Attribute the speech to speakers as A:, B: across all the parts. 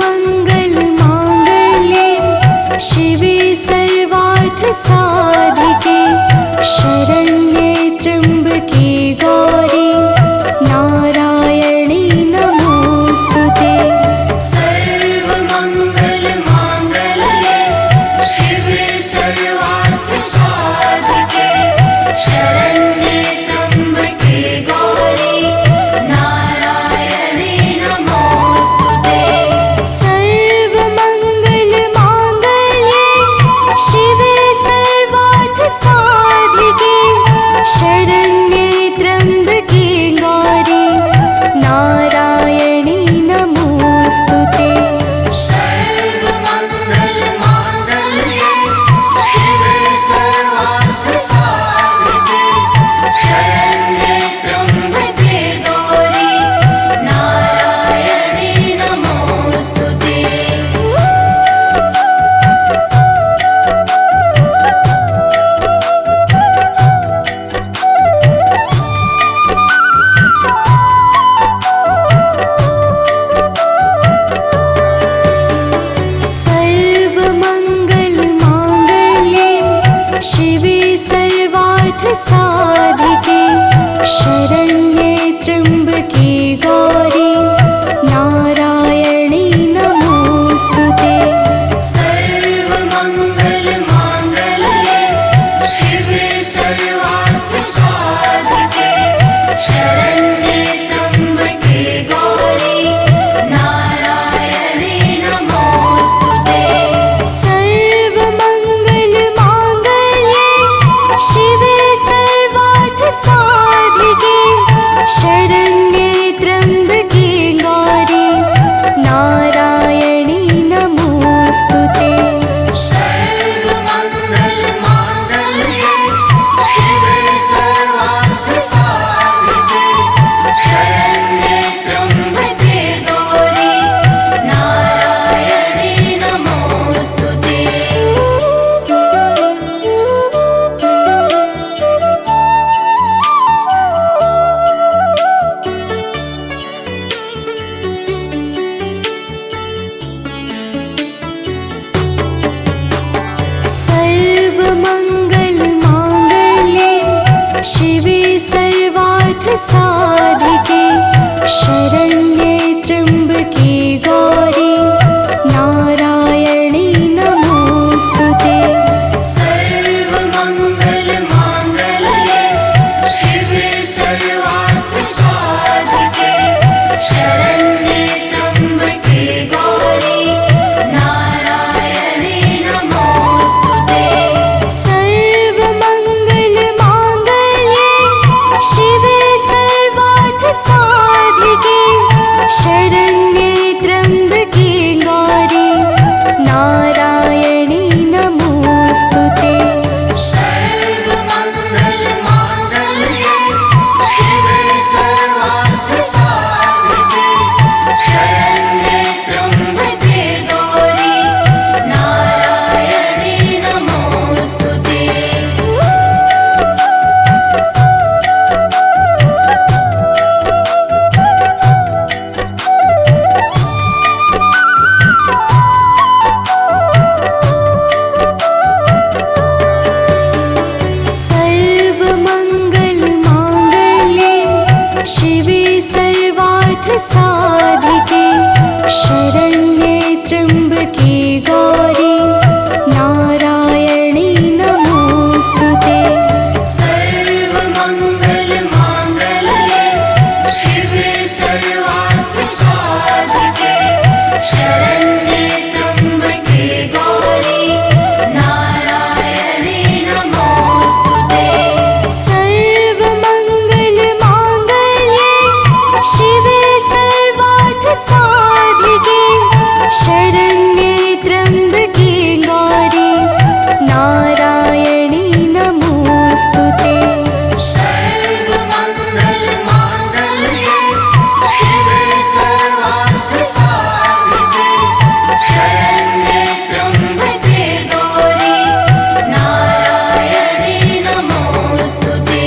A: सर्वमंगल मांगल्ये शिवे सर्वार्थसाधिके शरण्ये त्र्यंबके गौरी नारायणी नमोस्तुते।
B: सर्वमंगल मांगल्ये शिवे सर्वार्थसाधिके शरण्ये त्र्यंबके गौरी नारायणी नमोस्तुते।
A: सर्वमंगल मांगल्ये शिवे सर्वार्थसाधिके शरण्ये त्र्यंबके गौरी नारायणी नमोस्तुते।
B: सर्वमंगल मांगल्ये शिवे सर्वार्थसाधिके शरण्ये त्र्यंबके गौरी नारायणी नमोस्तुते।
A: सर्वमंगल मांगल्ये शिवे सर्वार्थसाधिके शरण्ये त्र्यंबके गौरी नारायणी नमोस्तुते।
B: सर्वमंगल मांगल्ये शिवे सर्वार्थसाधिके शरण्ये त्र्यंबके गौरी नारायणी नमोस्तुते।
A: सर्वमंगल मांगल्ये शिवे सर्वार्थसाधिके शरण्ये त्र्यंबके गौरी नारायणी नमोस्तुते।
B: सर्वमंगल मांगल्ये शिवे सर्वार्थसाधिके शरण्ये त्र्यंबके गौरी नारायणी नमोस्तुते।
A: सर्वमंगल मांगल्ये शिवे सर्वार्थसाधिके शरण्ये त्र्यंबके गौरी नारायणी नमोस्तुते।
B: सर्वमंगल मांगल्ये शिवे सर्वार्थसाधिके शरण्ये त्र्यंबके गौरी नारायणी नमोस्तुते।
A: सर्वमंगल मांगल्ये शिवे सर्वार्थसाधिके शरण्ये त्र्यंबके गौरी नारायणी नमोस्तुते।
B: सर्वमंगल मांगल्ये शिवे सर्वार्थसाधिके शरण्ये त्र्यंबके गौरी नारायणी नमोस्तुते।
A: सर्वमंगल मांगल्ये शिवे सर्वार्थसाधिके शरण्ये त्र्यंबके गौरी नारायणी नमोस्तुते।
B: सर्वमंगल मांगल्ये शिवे सर्वार्थसाधिके शरण्ये त्र्यंबके गौरी नारायणी नमोस्तुते।
A: सर्वमंगल मांगल्ये शिवे सर्वार्थसाधिके शरण्ये त्र्यंबके गौरी नारायणी नमोस्तुते।
B: सर्वमंगल मांगल्ये शिवे सर्वार्थसाधिके शरण्ये त्र्यंबके गौरी नारायणी नमोस्तुते।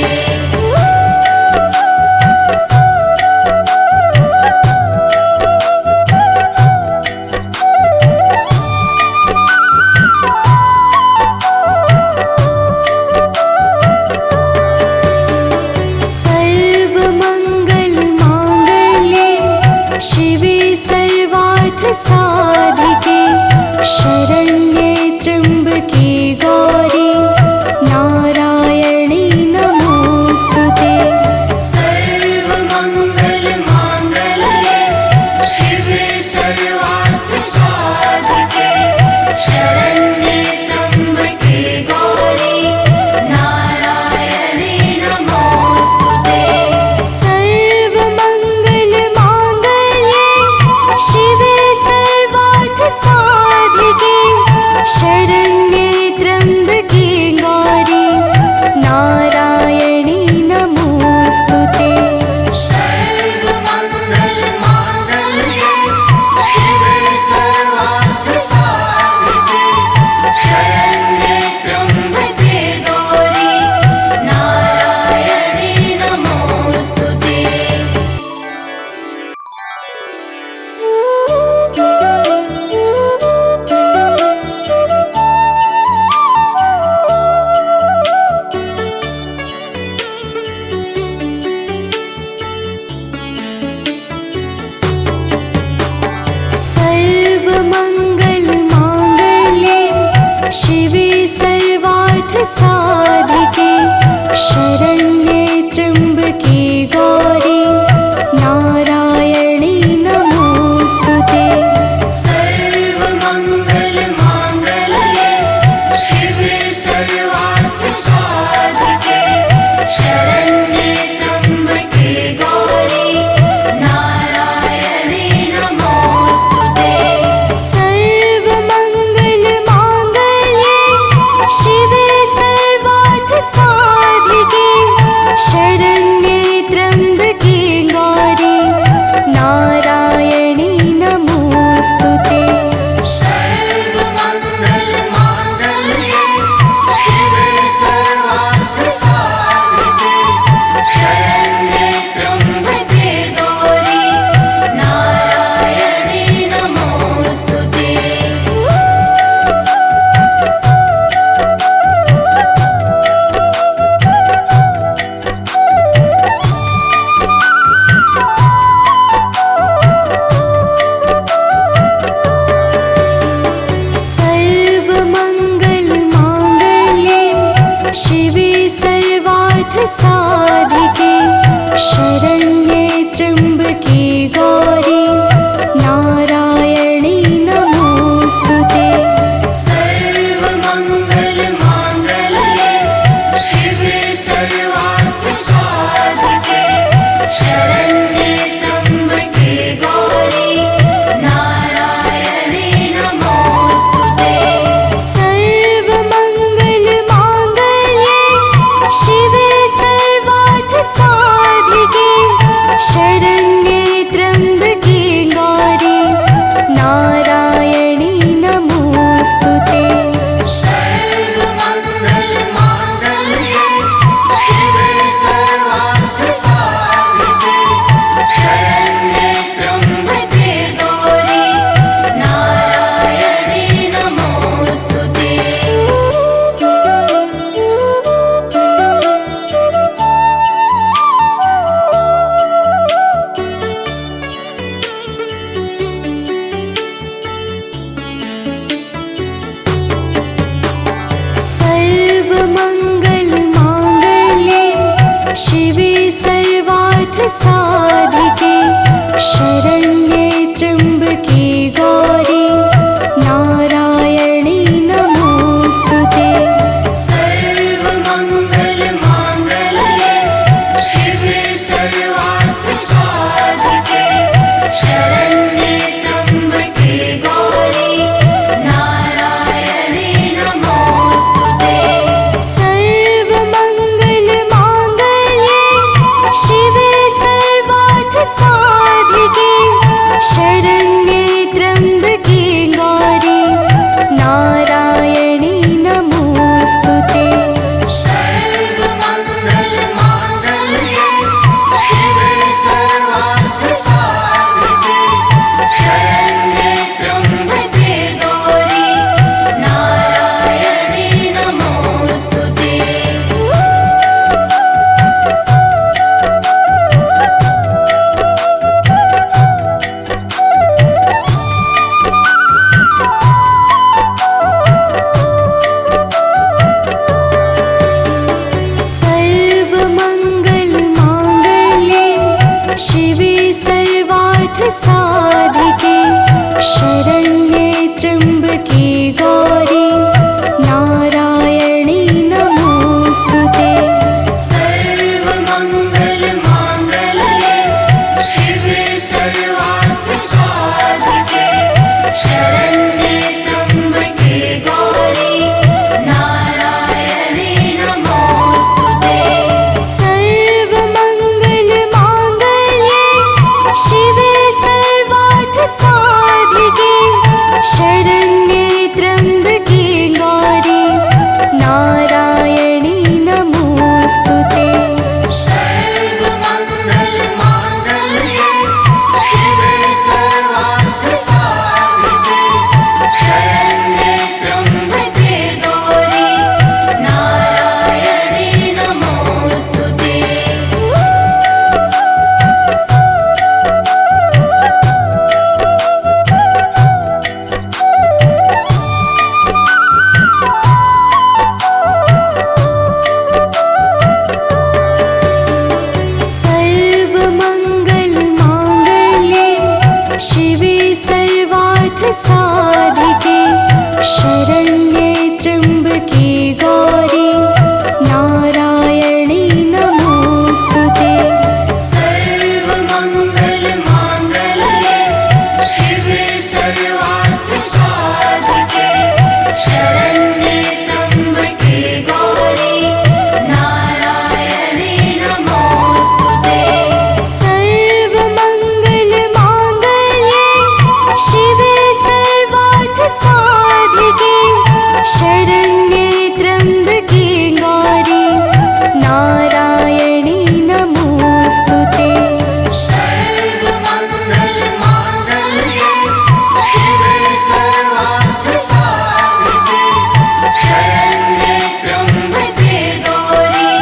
A: साधिके शरण्ये त्र्यम्बके गौरी नारायणी नमोस्तुते।
B: सर्वमङ्गलमाङ्गल्ये शिवे सर्वार्थसाधिके शरण्ये त्र्यम्बके गौरी नारायणी नमोस्तुते।
A: सर्वमङ्गलमाङ्गल्ये शिवे सर्वार्थसाधिके शरण्ये त्र्यम्बके गौरी नारायणी नमोस्तुते।
B: सर्वमङ्गलमाङ्गल्ये शिवे सर्वार्थसाधिके शरण्ये त्र्यम्बके गौरी नारायणी नमोस्तुते।
A: सर्वमङ्गलमाङ्गल्ये शिवे सर्वार्थसाधिके शरण्ये त्र्यम्बके गौरी नारायणी नमोस्तुते।
B: सर्वमङ्गलमाङ्गल्ये शिवे सर्वार्थसाधिके शरण्ये त्र्यम्बके गौरी नारायणी नमोस्तुते।
A: सर्वमङ्गलमाङ्गल्ये शिवे सर्वार्थसाधिके शरण्ये त्र्यम्बके गौरी नारायणी नमोस्तुते।
B: सर्वमङ्गलमाङ्गल्ये शिवे सर्वार्थसाधिके शरण्ये त्र्यम्बके गौरी नारायणी नमोस्तुते।
A: सर्वमङ्गलमाङ्गल्ये शिवे सर्वार्थसाधिके शरण्ये त्र्यम्बके गौरी नारायणी नमोस्तुते।
B: सर्वमङ्गलमाङ्गल्ये शिवे सर्वार्थसाधिके शरण्ये त्र्यम्बके गौरी नारायणी नमोस्तुते।
A: सर्वमङ्गलमाङ्गल्ये शिवे सर्वार्थसाधिके साधिके शरण्ये त्र्यम्बके गौरी नारायणी नमोऽस्तुते।
B: सर्वमङ्गलमाङ्गल्ये शिवे सर्वार्थसाधिके शरण्ये त्र्यम्बके गौरी नारायणे नमोऽस्तुते।
A: सर्वमङ्गलमाङ्गल्ये शिवे सर्वार्थसाधिके शरण्ये त्र्यम्बके गौरी नारायणी नमोऽस्तुते।
B: सर्वमङ्गलमाङ्गल्ये शिवे सर्वार्थसाधिके शरण्ये त्र्यम्बके गौरी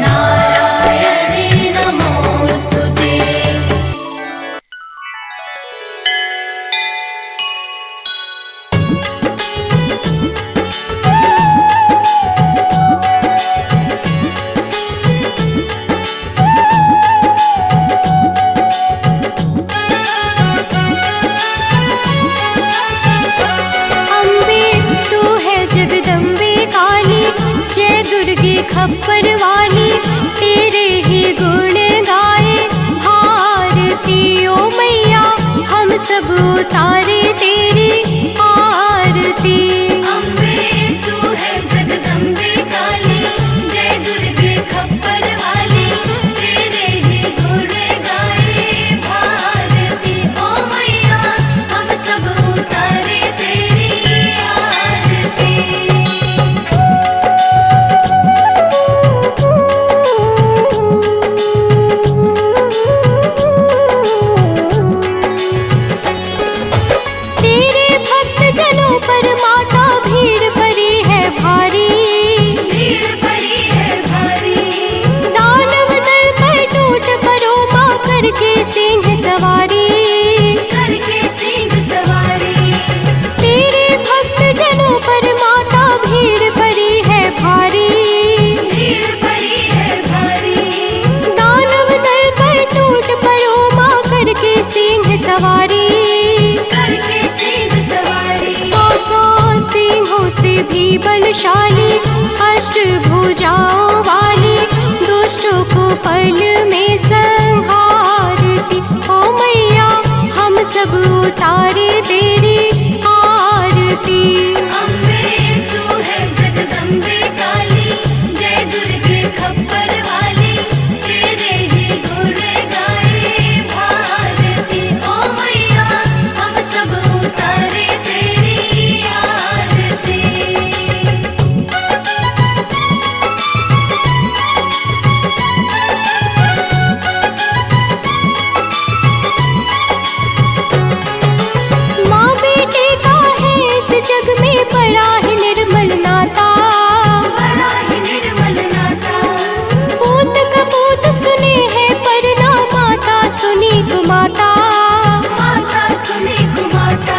B: नारायणे नमोऽस्तुते।
A: अम्बे तू है जगदम्बे काली, जय दुर्गे खप्पर वाली, तेरे ही गुण गाए भारती ओ मैया, हम सब उतारे तेरी आरती।
B: अम्बे तू है जगदम्बे काली, जय दुर्गे खप्पर वाली, तेरे ही गुण गाए भारती ओ मैया, हम सब उतारे तेरी आरती।
A: तेरे भक्त जनों पर माता भीड़ पड़ी है भारी,
B: भीड़ पड़ी है भारी,
A: दानव दल पर टूट पड़ो माँ करके सिंह सवारी।
B: करके सिंह सवारी।
A: तेरे भक्त जनों पर माता भीड़ पड़ी है भारी,
B: भीड़ पड़ी है भारी,
A: दानव दल पर टूट पड़ो माँ करके सिंह सवारी।
B: करके सिंह सवारी।
A: सौ सौ सिंहों से भी बलशाली, अष्टभुजाओं वाली, दुष्टों को पल में संहारती ओ मैया, हम सब उतारे तेरी आरती।
B: अम्बे तू है जगदम्बे काली, जय दुर्गे खप्पर वाली, तेरे ही गुण गाए भारती ओ मैया, हम सब उतारे तेरी आरती।
A: माँ बेटे का है इस जग में बड़ा ही निर्मल नाता,
B: बड़ा ही निर्मल नाता,
A: पूत कपूत सुने हैं पर ना माता सुनी कुमाता।
B: माता सुनी कुमाता।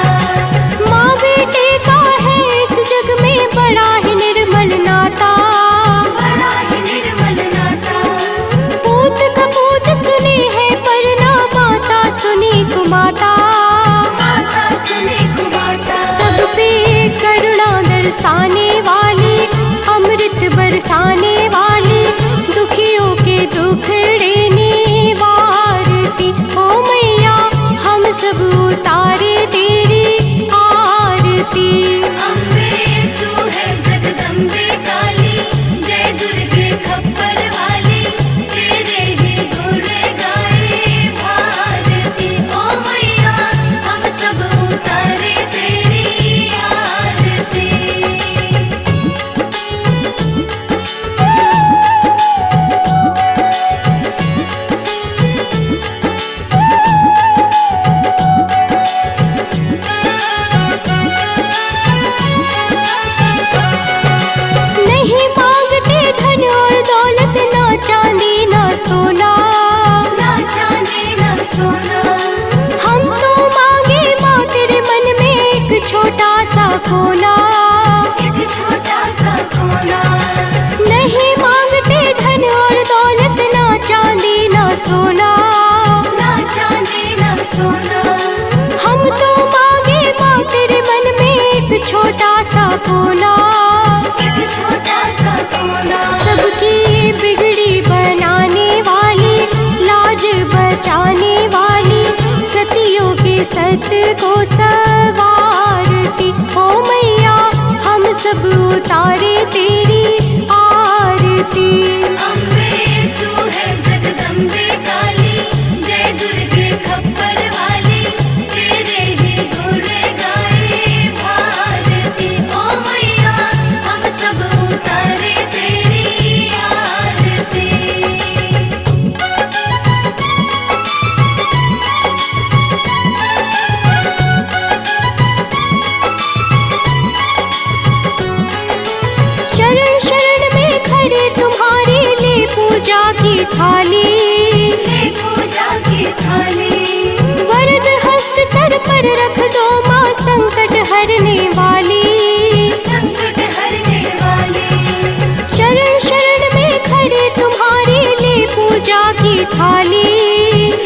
A: माँ बेटे का है इस जग में बड़ा ही निर्मल नाता,
B: बड़ा ही निर्मल नाता,
A: पूत कपूत सुने हैं पर ना माता सुनी कुमाता।
B: माता सुनी कुमाता।
A: सब पे करुणा दर्शाने वाली, अमृत बरसाने वाली, दुखियों के दुखड़े निवारती ओ मैया, हम सब उतारे तेरी आरती।
B: अम्बे तू है जगदम्बे काली, जय दुर्गे खप्पर वाली, तेरे ही गुण गाए भारती ओ मैया, हम सब उतारे तेरी आरती।
A: सत को सवारती। ओ मैया हम सब उतारे तेरी आरती।
B: अम्बे तू है जगदम्बे काली, जय दुर्गे खप्पर वाली, तेरे ही गुण गाए भारती। ओ मैया हम सब उतारे तेरी आरती।
A: शरण शरण में खड़े तुम्हारे ले पूजा की थाली।
B: ले पूजा की थाली,
A: वरद हस्त सर पर रख दो माँ संकट हरने वाली।
B: संकट हरने वाली।
A: शरण शरण में खड़े तुम्हारे ले पूजा की थाली।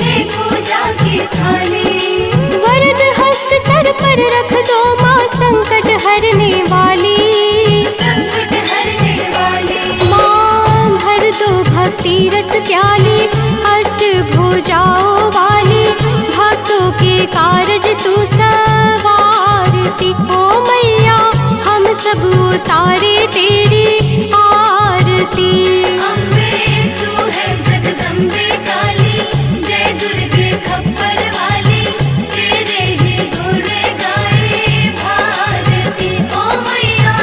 B: ले पूजा की थाली,
A: वरद हस्त सर पर रख दो माँ संकट हरने वाली।
B: संकट हरने वाली।
A: माँ भर दो भक्ति रस प्याली, अष्ट भुजाओं वाली, भक्तों के कारज तू सवारती। ओ मैया हम सब उतारे तेरी आरती।
B: अम्बे तू है जगदम्बे काली, जय दुर्गे खप्पर वाली, तेरे ही गुण गाए भारती। ओ मैया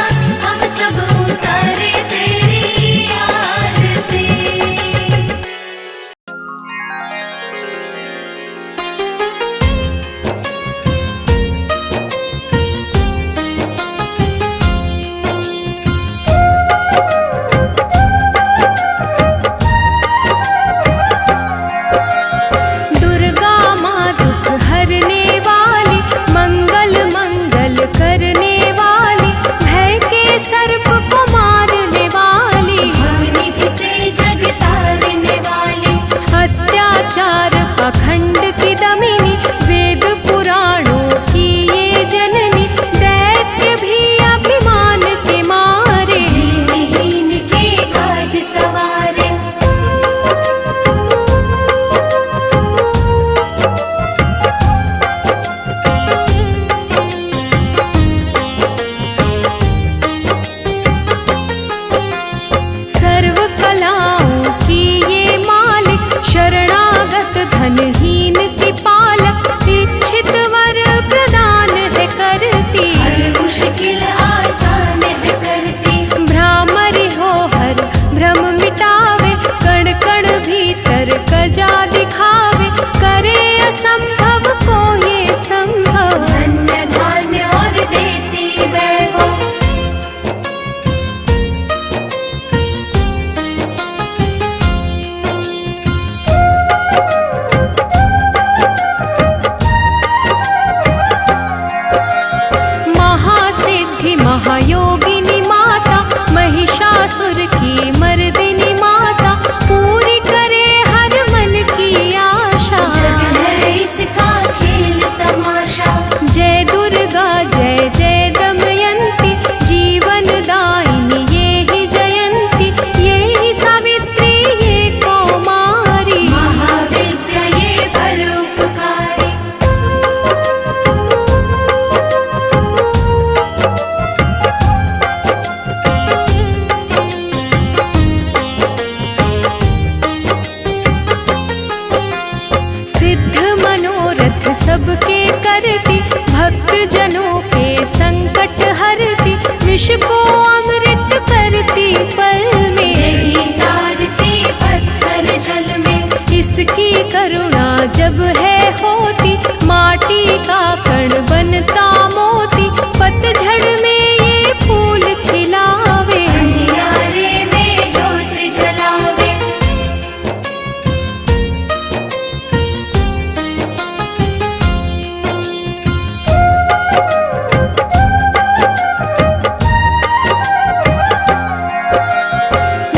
B: हम सब उतारे तेरी आरती।
A: दुर्गा माँ दुख हरने वाली, मंगल मंगल करने वाली, भय के सर्प को मारने वाली,
B: भवनिधि से जग तारने वाली,
A: अत्याचार पाखंड की दमिनी, वेद पुराणों की ये जननी, दैत्य भी अभिमान के मारे,
B: दीनहीन के काज सवारे।
A: सर्व कलाओं की ये मालिक, शरणागत धनहीन की पालक, इच्छित वर प्रदान है करती,
B: हर मुश्किल आसान है करती।
A: भ्रामरी हो हर भ्रम मिटावे, कण कण भीतर कजा दिखावे, करे असंभव को ये संभव।
B: धन्य धान्य और देती वैभव,
A: महासिद्धि महायोगिनी माता, महिषासुर की मर्दिनी माता, पूरी करे हर मन की आशा।
B: जग है इसका खेल तमाशा।
A: जय दुर्गा जय जय दमयंती, जीवन दायिनी ये ही जयंती, ये ही सावित्री ये कौमारी,
B: महाविद्या ये परोपकारी।
A: सिद्ध मनोरथ सबके करती, भक्त जनों के संकट हरती, विष को अमृत करती पल में,
B: यही तारती पत्थर जल में।
A: इसकी करुणा जब है होती, माटी का कण बनता मोती, पतझड़ में ये फूल खिलावे,
B: अंधियारे में ज्योत जलावे।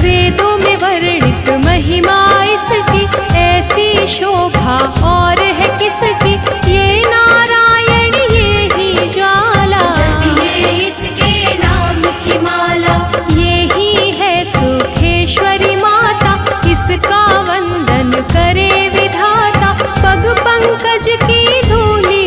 A: वेदों में वर्णित महिमा इसकी, ऐसी शोभा और है किसकी, ये नारायण ये ही ज्वाला,
B: जपिए इसके नाम की माला।
A: ये ही है सुखेश्वरी माता, इसका वंदन करे विधाता, पग पंकज की धूलि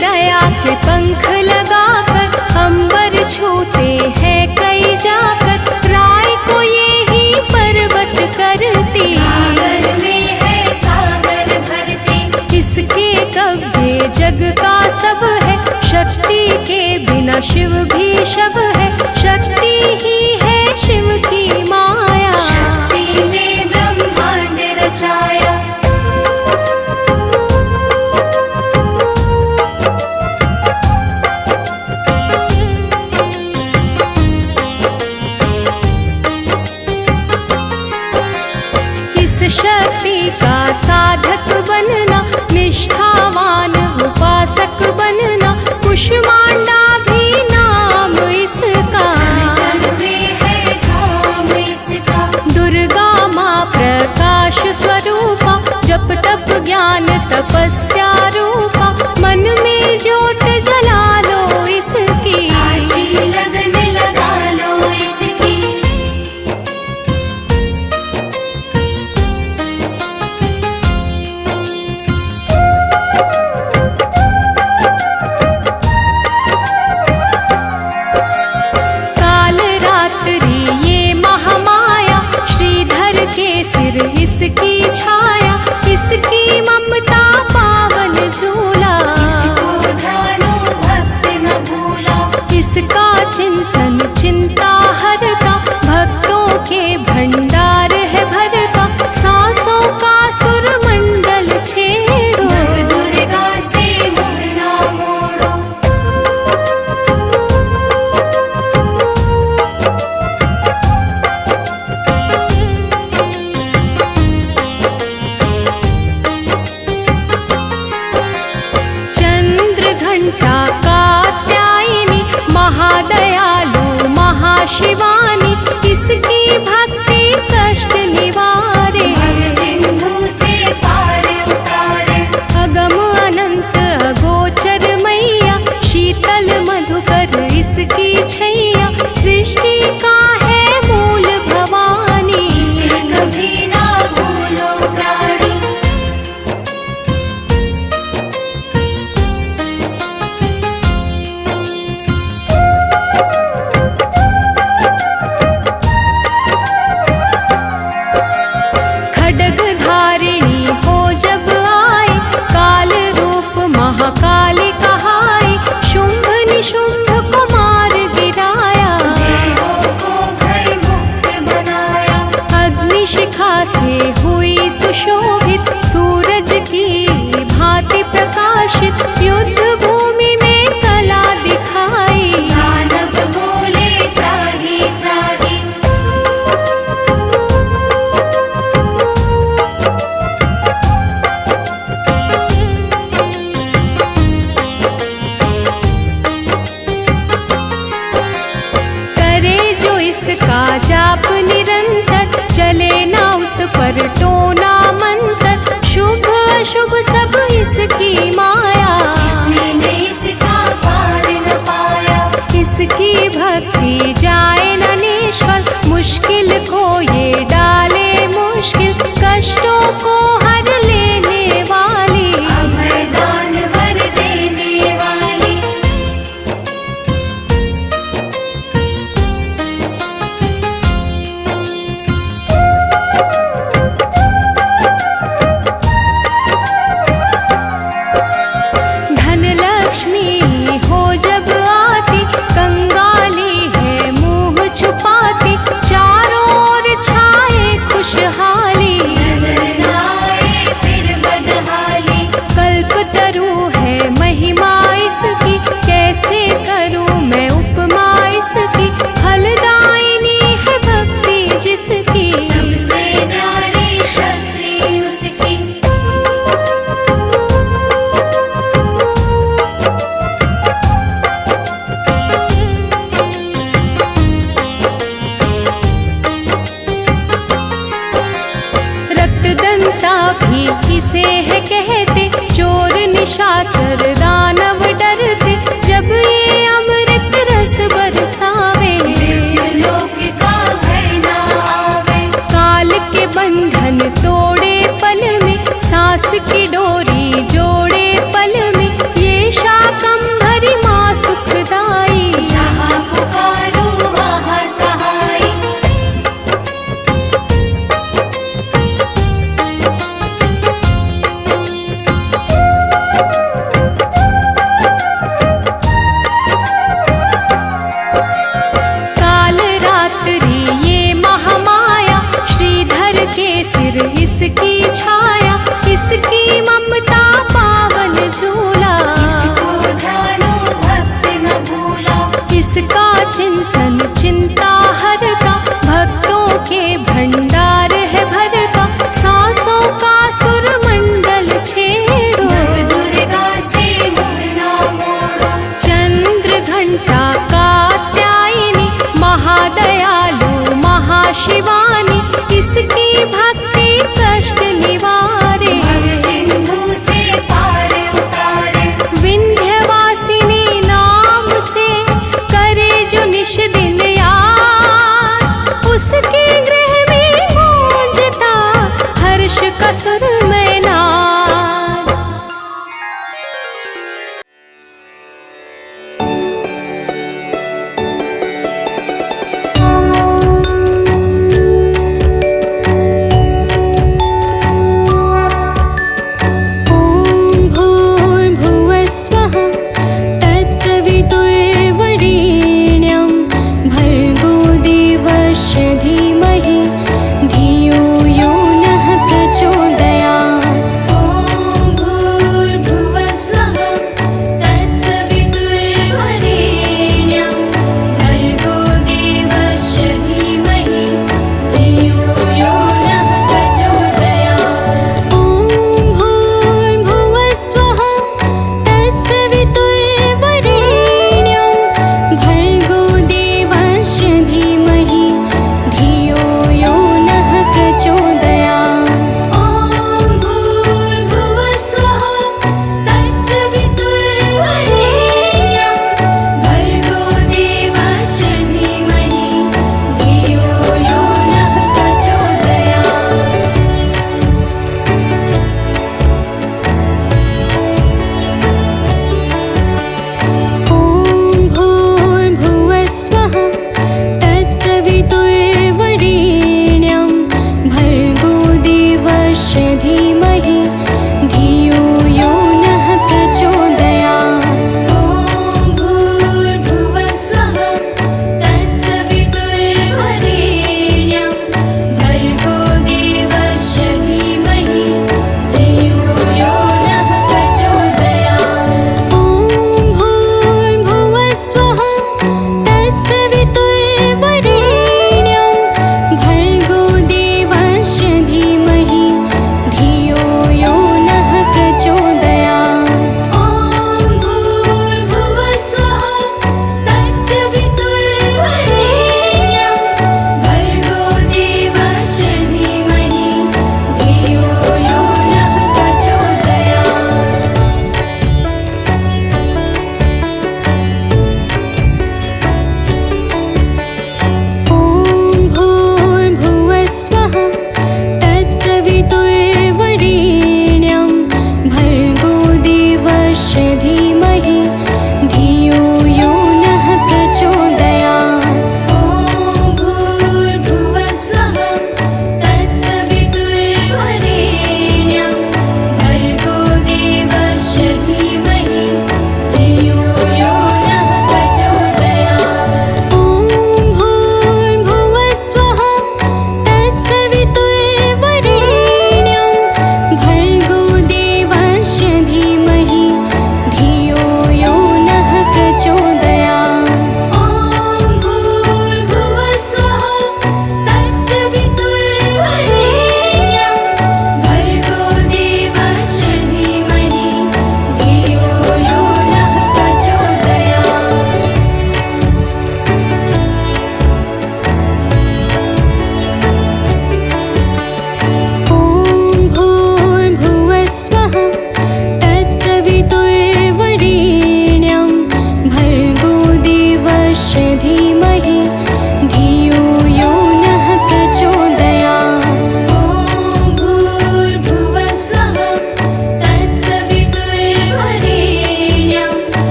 A: दया के पंख लगाकर अंबर छूते हैं कई जाकर, राय को ये ही पर्वत करती,
B: सागर में है सागर भरती।
A: इसके कब्जे जग का सब है, शक्ति के बिना शिव भी शव है, शक्ति ही है शिव की माया,
B: शक्ति ने ब्रह्मांड रचाया।
A: इस शक्ति का साधक बनना, निष्ठावान उपासक बनना, कुष्मांडा भी नाम इसका,
B: तन में है धाम इसका।
A: दुर्गा माँ प्रकाश स्वरूपा, जप तप ज्ञान तपस्या रूपा, मन में ज्योत जला लो इसकी,
B: साची लगन लगा लो इसकी।
A: काल रात्रि ये महामाया, श्रीधर के सिर इसकी छाया, इसकी ममता पावन झूला,
B: इसको ध्यानो भक्त न भूला।
A: इसका चिंतन चिंता हरता, भक्तों के भंडार है भरता, सांसों का सुर मंडल छेड़ो,
B: नव दुर्गा से मुँह ना मोड़ो।
A: चंद्र घंटा कात्यायनी, महादयालु महाशिवानी, इसकी भक्ति कष्ट निवारे,
B: सिंधु से पार उतारे।
A: अगम अनंत अगोचर मैया, शीतल मधुकर इसकी छैया, सृष्टि का है मूल भवानी,
B: इसे कभी ना भूलो प्राणी।
A: खड्ग धारिणी हो जब आई, काल रूप महाकाली कहाई, शुंभ निशुंभ को मार गिराया,
B: देवों को भय मुक्त बनाया।
A: अग्निशिखा से हुई सुशोभित, सूरज की भांति प्रकाशित, युद्ध भूमि में कला दिखाई,
B: दानव बोले त्राही त्राही।
A: करे जो इसका जाप निरंतर, चले ना उस पर टोना मंत्र, शुभ अशुभ सब इसकी माया,
B: किसी ने इसका पार न पाया।
A: इसकी भक्ति जाए न निष्फल, मुश्किल को ये डाले मुश्किल, कष्टों को हर लेने वाली,
B: अभय दान वर देने वाली।
A: धन लक्ष्मी हो जब आती, कंगाली है मुंह छुपाती, चारों ओर छाए खुशहाली,
B: नजर न आए फिर बदहाली।
A: कल्पतरु है महिमा इसकी, कैसे करूं मैं उपमा इसकी, फलदायिनी है भक्ति जिसकी,
B: सबसे न्यारी शक्ति उसकी।
A: रक्तदंता भी किसे है कहते, चोर निशाचर दानव डरते, जब ये अमृत रस बरसावे,
B: मृत्युलोक का भय न आवे।
A: काल के बंधन तोड़े पल में, सांस की डोरी जोड़े पल में, ये निश दिन याद, उसके गृह में गूंजता हर्ष का सुरमय नाद। ॐ भूर्भुवः स्वः तत्सवितुर्वरेण्यं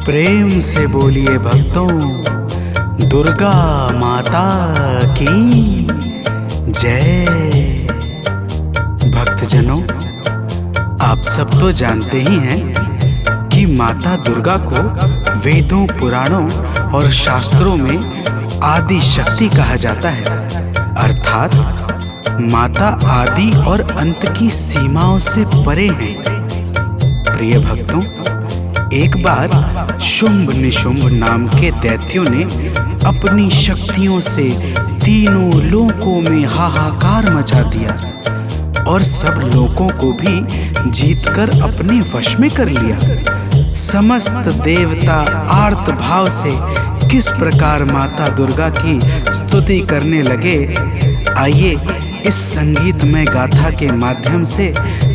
C: प्रेम से बोलिए भक्तों, दुर्गा माता की जय। भक्तजनों, आप सब तो जानते ही हैं कि माता दुर्गा को वेदों, पुराणों और शास्त्रों में आदि शक्ति कहा जाता है, अर्थात माता आदि और अंत की सीमाओं से परे हैं। प्रिय भक्तों, एक बार शुंभ निशुंभ नाम के दैत्यों ने अपनी शक्तियों से तीनों लोकों में हाहाकार मचा दिया और सब लोगों को भी जीतकर अपने वश में कर लिया। समस्त देवता आर्त भाव से किस प्रकार माता दुर्गा की स्तुति करने लगे, आइए इस संगीतमय गाथा के माध्यम से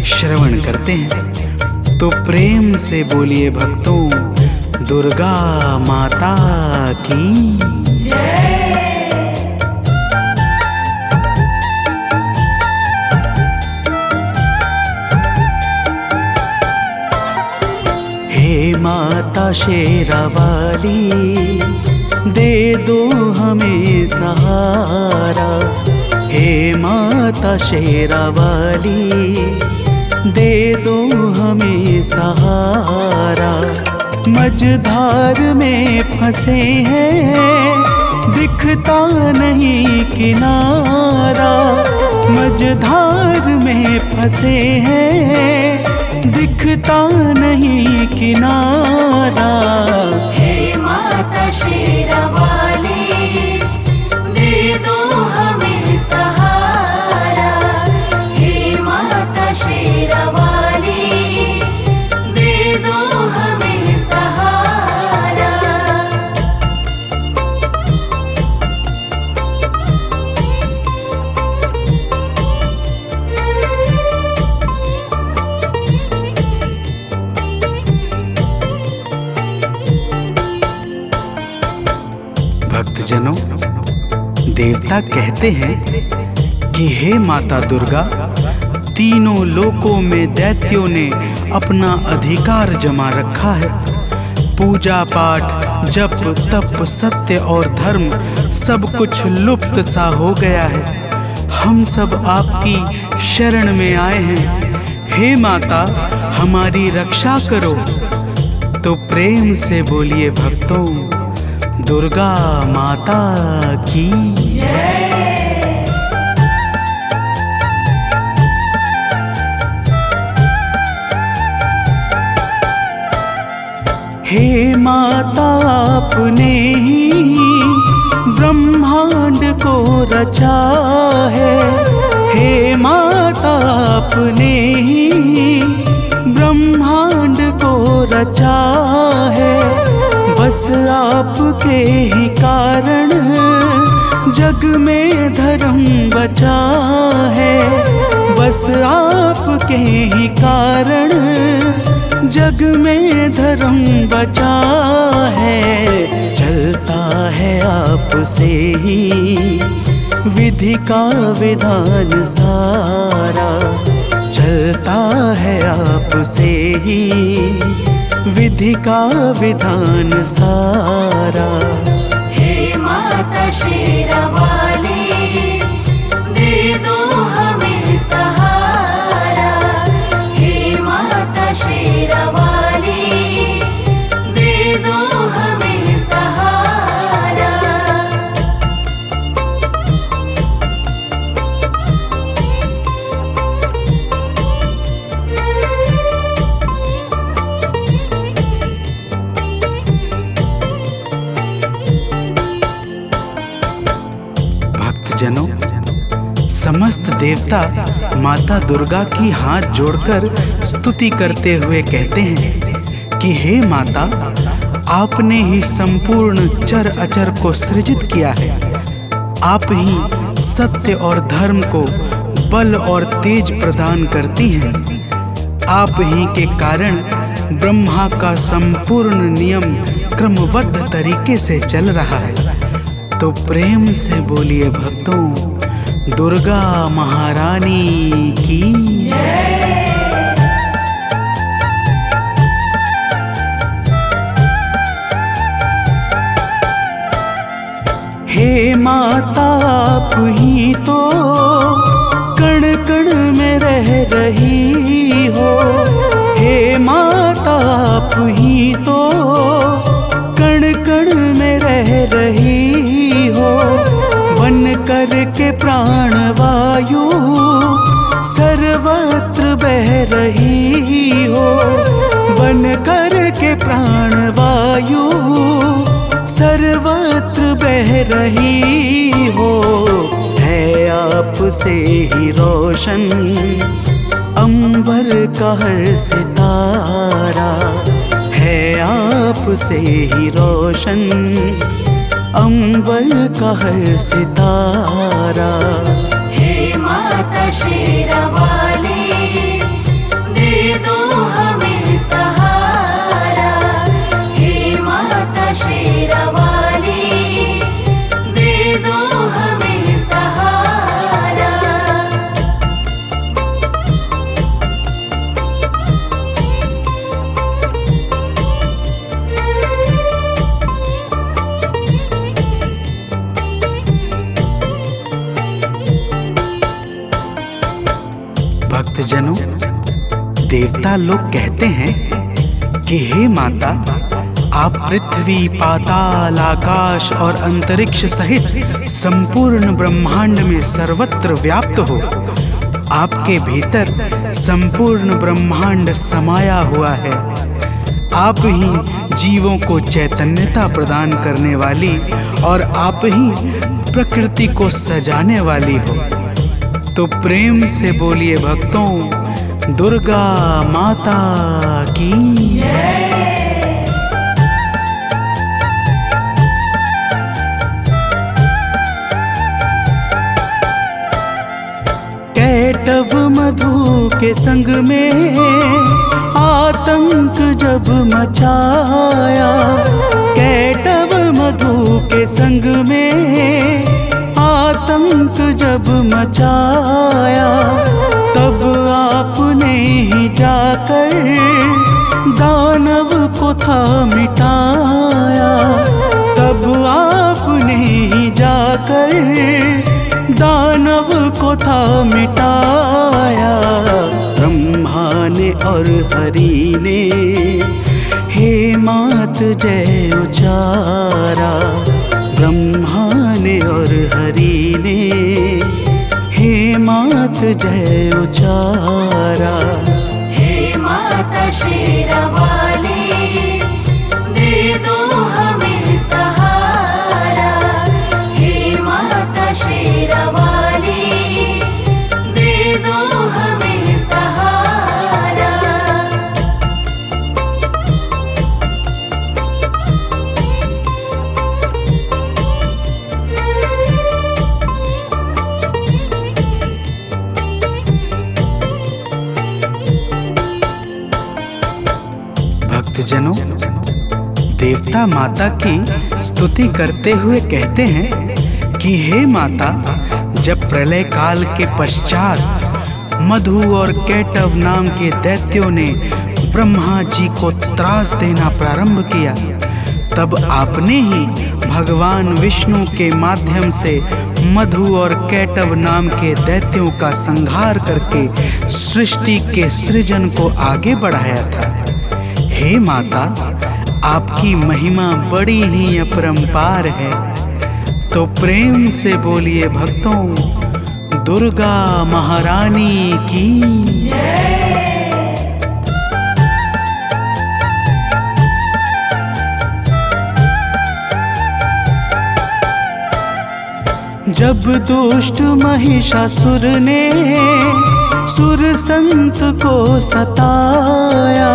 C: श्रवण करते हैं। तो प्रेम से बोलिए भक्तों, दुर्गा माता की जय। हे माता शेरावाली, दे दो हमें सहारा। हे माता शेरावाली, दे दो हमें सहारा। मझधार में फंसे हैं, दिखता नहीं किनारा। मझधार में फंसे हैं, दिखता नहीं किनारा।
A: हे माता शेरावाली, दे दो हमें सहारा। हे माता शेरावाली, दे दो हमें सहारा।
C: भक्तजनों, देवता कहते हैं कि हे माता दुर्गा, तीनों लोकों में दैत्यों ने अपना अधिकार जमा रखा है। पूजा पाठ, जप तप, सत्य और धर्म सब कुछ लुप्त सा हो गया है। हम सब आपकी शरण में आए हैं। हे माता, हमारी रक्षा करो। तो प्रेम से बोलिए भक्तों, दुर्गा माता की जय। हे माता, आपने ही ब्रह्मांड को रचा है। हे माता, आपने ही ब्रह्मांड को रचा है। बस आपके ही कारण जग में धर्म बचा है। बस आपके ही कारण जग में धर्म बचा है। चलता है आपसे ही विधि का विधान सारा। चलता है आपसे ही विधि का विधान सारा।
A: हे माता शेरावाली, दे दो हमें सहारा। हे माता शेरावाली, दे दो हमें सहारा।
C: भक्तजनों, समस्त देवता माता दुर्गा की हाथ जोड़कर स्तुति करते हुए कहते हैं कि हे माता, आपने ही संपूर्ण चर अचर को सृजित किया है। आप ही सत्य और धर्म को बल और तेज प्रदान करती हैं। आप ही के कारण ब्रह्मा का संपूर्ण नियम क्रमबद्ध तरीके से चल रहा है। तो प्रेम से बोलिए भक्तों, दुर्गा महारानी की जय। के प्राणवायु सर्वत्र बह रही हो, बन कर के प्राणवायु सर्वत्र बह रही हो। है आपसे ही रोशन अंबर का हर सितारा, है आपसे ही रोशन अंबर का हर सितारा।
B: हे माता शेरावाली, दे दो हमें सहारा। हे माता शेरावाली, दे दो हमें सहारा।
C: भक्तजनों, देवता लोग कहते हैं कि हे माता, आप पृथ्वी, पाताल, आकाश और अंतरिक्ष सहित संपूर्ण ब्रह्मांड में सर्वत्र व्याप्त हो। आपके भीतर संपूर्ण ब्रह्मांड समाया हुआ है। आप ही जीवों को चैतन्यता प्रदान करने वाली और आप ही प्रकृति को सजाने वाली हो। तो प्रेम से बोलिए भक्तों, दुर्गा माता की जय। कैटव मधु के संग में आतंक जब मचाया, कैटव मधु के संग में आतंक जब मचाया, तब आपने ही जाकर दानव को था मिटाया। तब आपने ही जाकर दानव को था मिटाया। ब्रह्मा ने और हरि ने हे मात जय उचारा। ब्रह्मा ने और हरि ने हे मात जय उचारा।
B: हे माता शेरावाली, दे दो हमें सहारा। हे माता शेरावाली, दे दो हमें सहारा।
C: भक्तजनों, देवता माता की स्तुति करते हुए कहते हैं कि हे माता, जब प्रलय काल के पश्चात मधु और कैटव नाम के दैत्यों ने ब्रह्मा जी को त्रास देना प्रारंभ किया, तब आपने ही भगवान विष्णु के माध्यम से मधु और कैटव नाम के दैत्यों का संहार करके सृष्टि के सृजन को आगे बढ़ाया था। हे माता, आपकी महिमा बड़ी ही अपरंपार है। तो प्रेम से बोलिए भक्तों, दुर्गा महारानी की जय। जब दुष्ट महिषासुर ने सुर संत को सताया,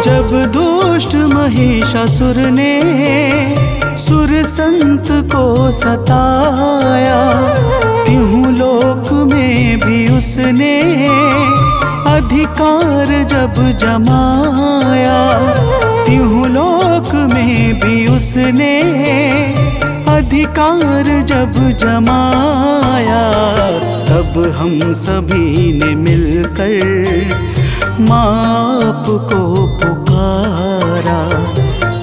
C: जब दुष्ट महिषासुर ने सुर संत को सताया, तिहु लोक में भी उसने अधिकार जब जमाया। तिहु लोक में भी उसने अधिकार जब जमाया, तब हम सभी ने मिलकर माँ को पुकारा।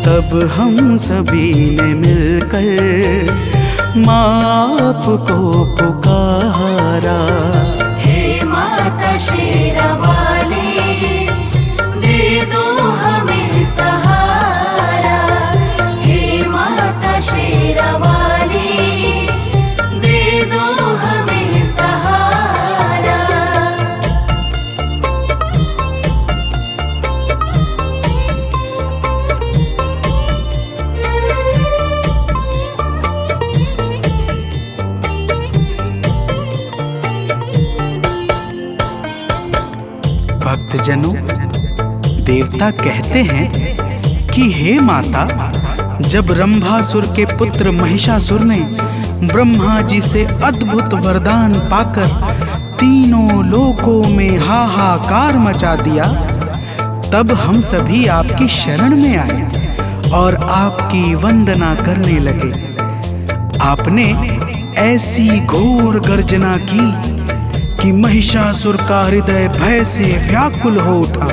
C: तब हम सभी ने मिलकर माँ को पुकारा।
B: हे माता शेरावाली, दे दो हमें सहारा। हे माता शेरावाली, दे दो
C: भक्तजनों, देवता कहते हैं कि हे माता, जब रंभासुर के पुत्र महिषासुर ने ब्रह्मा जी से अद्भुत वरदान पाकर तीनों लोकों में हाहाकार मचा दिया, तब हम सभी आपकी शरण में आए और आपकी वंदना करने लगे। आपने ऐसी घोर गर्जना की कि महिषासुर का हृदय भय से व्याकुल हो उठा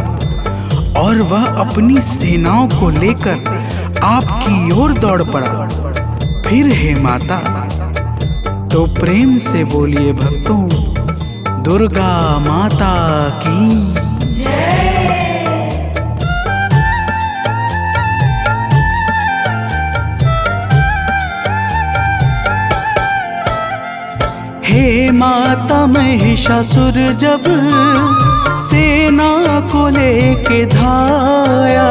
C: और वह अपनी सेनाओं को लेकर आपकी ओर दौड़ पड़ा। फिर हे माता, तो प्रेम से बोलिए भक्तों, दुर्गा माता की हे माता, महिषासुर जब सेना को लेके धाया,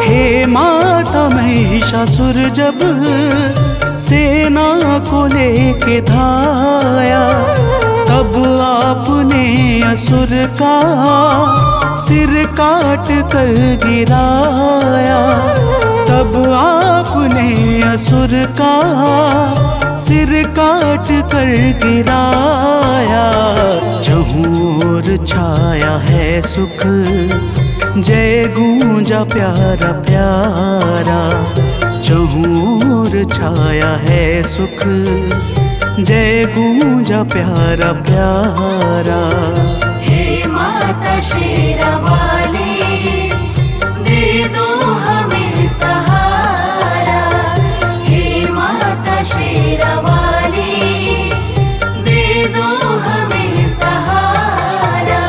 C: हे माता, महिषासुर जब सेना को लेके धाया, तब आपने असुर का सिर काट कर गिराया, तब आपने असुर का सिर काट कर गिराया। चहुर छाया है सुख, जय गूंजा प्यारा प्यारा, चहुर छाया है सुख, जय गूंजा प्यारा प्यारा।
B: हे माता शेरावाली, दे दो हमें सहारा, हे माता शेरावाली, दे दो हमें सहारा।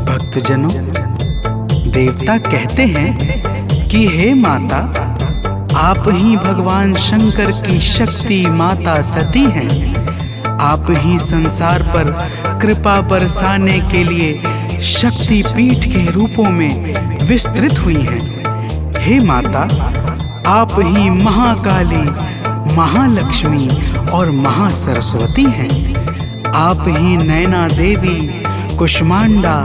C: भक्तजनों, देवता कहते हैं कि हे माता, आप ही भगवान शंकर की शक्ति माता सती हैं। आप ही संसार पर कृपा बरसाने के लिए शक्ति पीठ के रूपों में विस्तृत हुई हैं। हे माता, आप ही महाकाली, महालक्ष्मी और महासरस्वती हैं। आप ही नैना देवी, कुष्मांडा,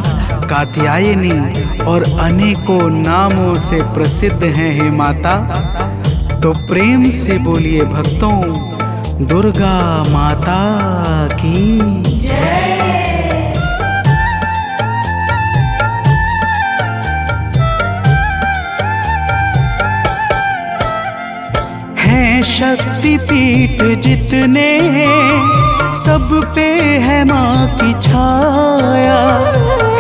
C: कात्यायनी और अनेकों नामों से प्रसिद्ध हैं। हे माता, तो प्रेम से बोलिए भक्तों, दुर्गा माता की जय। हैं शक्ति पीठ जितने, सब पे है माँ की छाया,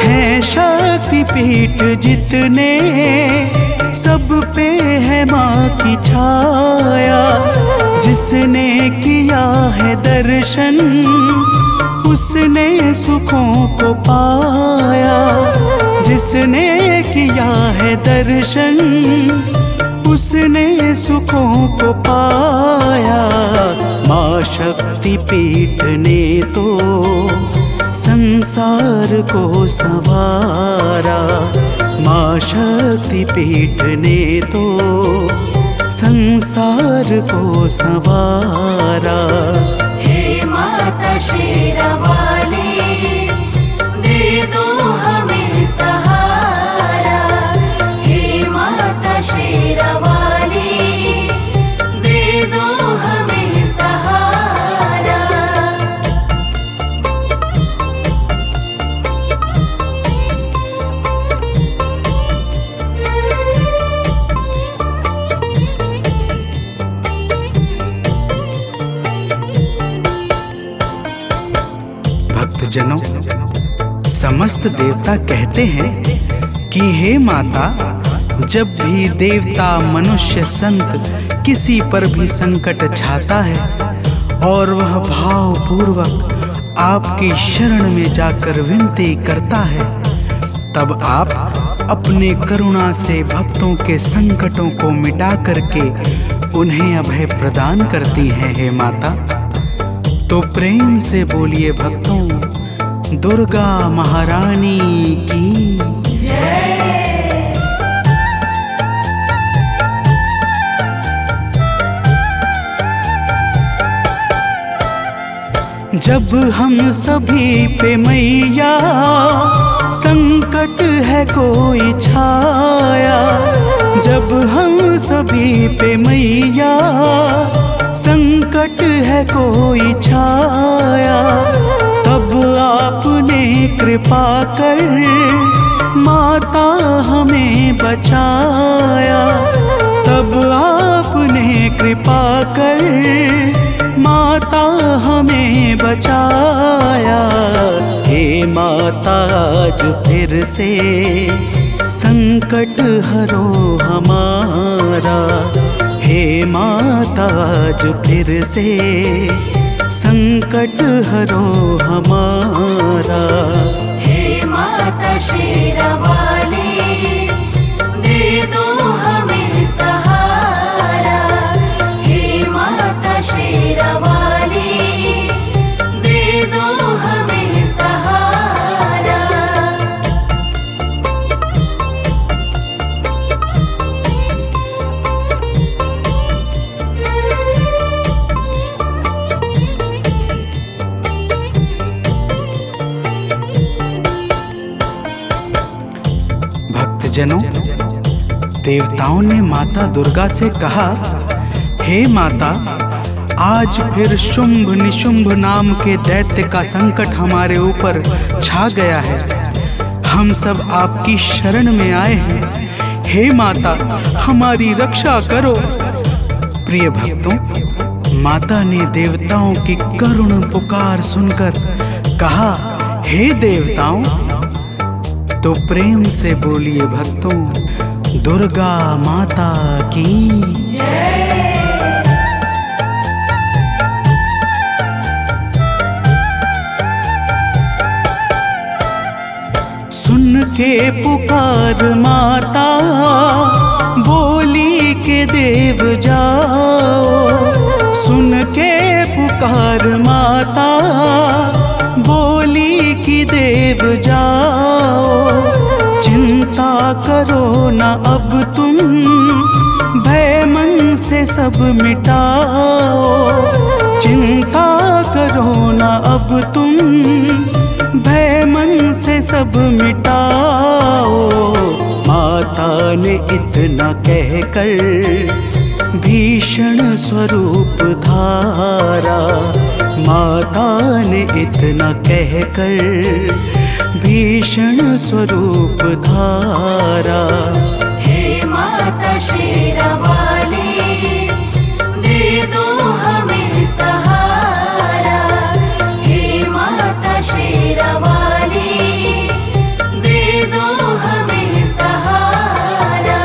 C: है शक्ति पीठ जितने, सब पे है माँ की छाया। जिसने किया है दर्शन, उसने सुखों को पाया, जिसने किया है दर्शन, उसने सुखों को पाया। माँ शक्ति पीठ ने तो संसार को संवारा, माँ शक्ति पीठ ने तो संसार को संवारा।
B: हे माता शेरावाली, दे दो हमें सहारा, हे माता शेरावाली, दे दो हमें सहारा।
C: भक्तजनों, समस्त देवता कहते हैं कि हे माता, जब भी देवता, मनुष्य, संत किसी पर भी संकट छाता है और वह भावपूर्वक आपकी शरण में जाकर विनती करता है, तब आप अपने करुणा से भक्तों के संकटों को मिटा करके उन्हें अभय प्रदान करती हैं। हे माता, तो प्रेम से बोलिए भक्तों, दुर्गा महारानी की जब हम सभी पे मैया संकट है कोई छाया, जब हम सभी पे मैया संकट है कोई छाया, तब आपने कृपा कर माता हमें बचाया, तब आपने कृपा कर माता हमें बचाया। हे माता आज फिर से संकट हरो हमारा, हे माता आज फिर से संकट हरो हमारा।
B: हे माता शेरावाली दे दो हमें सहारा, हे माता शेरावाली दे दो हमें सहारा।
C: भक्तजनों, देवताओं ने माता दुर्गा से कहा, हे माता, आज फिर शुंभ निशुंभ नाम के दैत्य का संकट हमारे ऊपर छा गया है। हम सब आपकी शरण में आए हैं। हे माता, हमारी रक्षा करो। प्रिय भक्तों, माता ने देवताओं की करुण पुकार सुनकर कहा, हे देवताओं, तो प्रेम से बोलिए भक्तों, दुर्गा माता की जय। सुन के पुकार माता बोली के देव जाओ, सुन के पुकार माता बोली की देव जाओ, चिंता करो ना अब तुम, भय मन से सब मिटाओ, चिंता करो ना अब तुम, भय मन से सब मिटाओ। माता ने इतना कहकर भीषण स्वरूप धारा, माता ने इतना कहकर भीषण स्वरूप धारा।
B: हे माता शेरावाली दे दो हमें सहारा, हे माता शेरावाली दे दो हमें सहारा।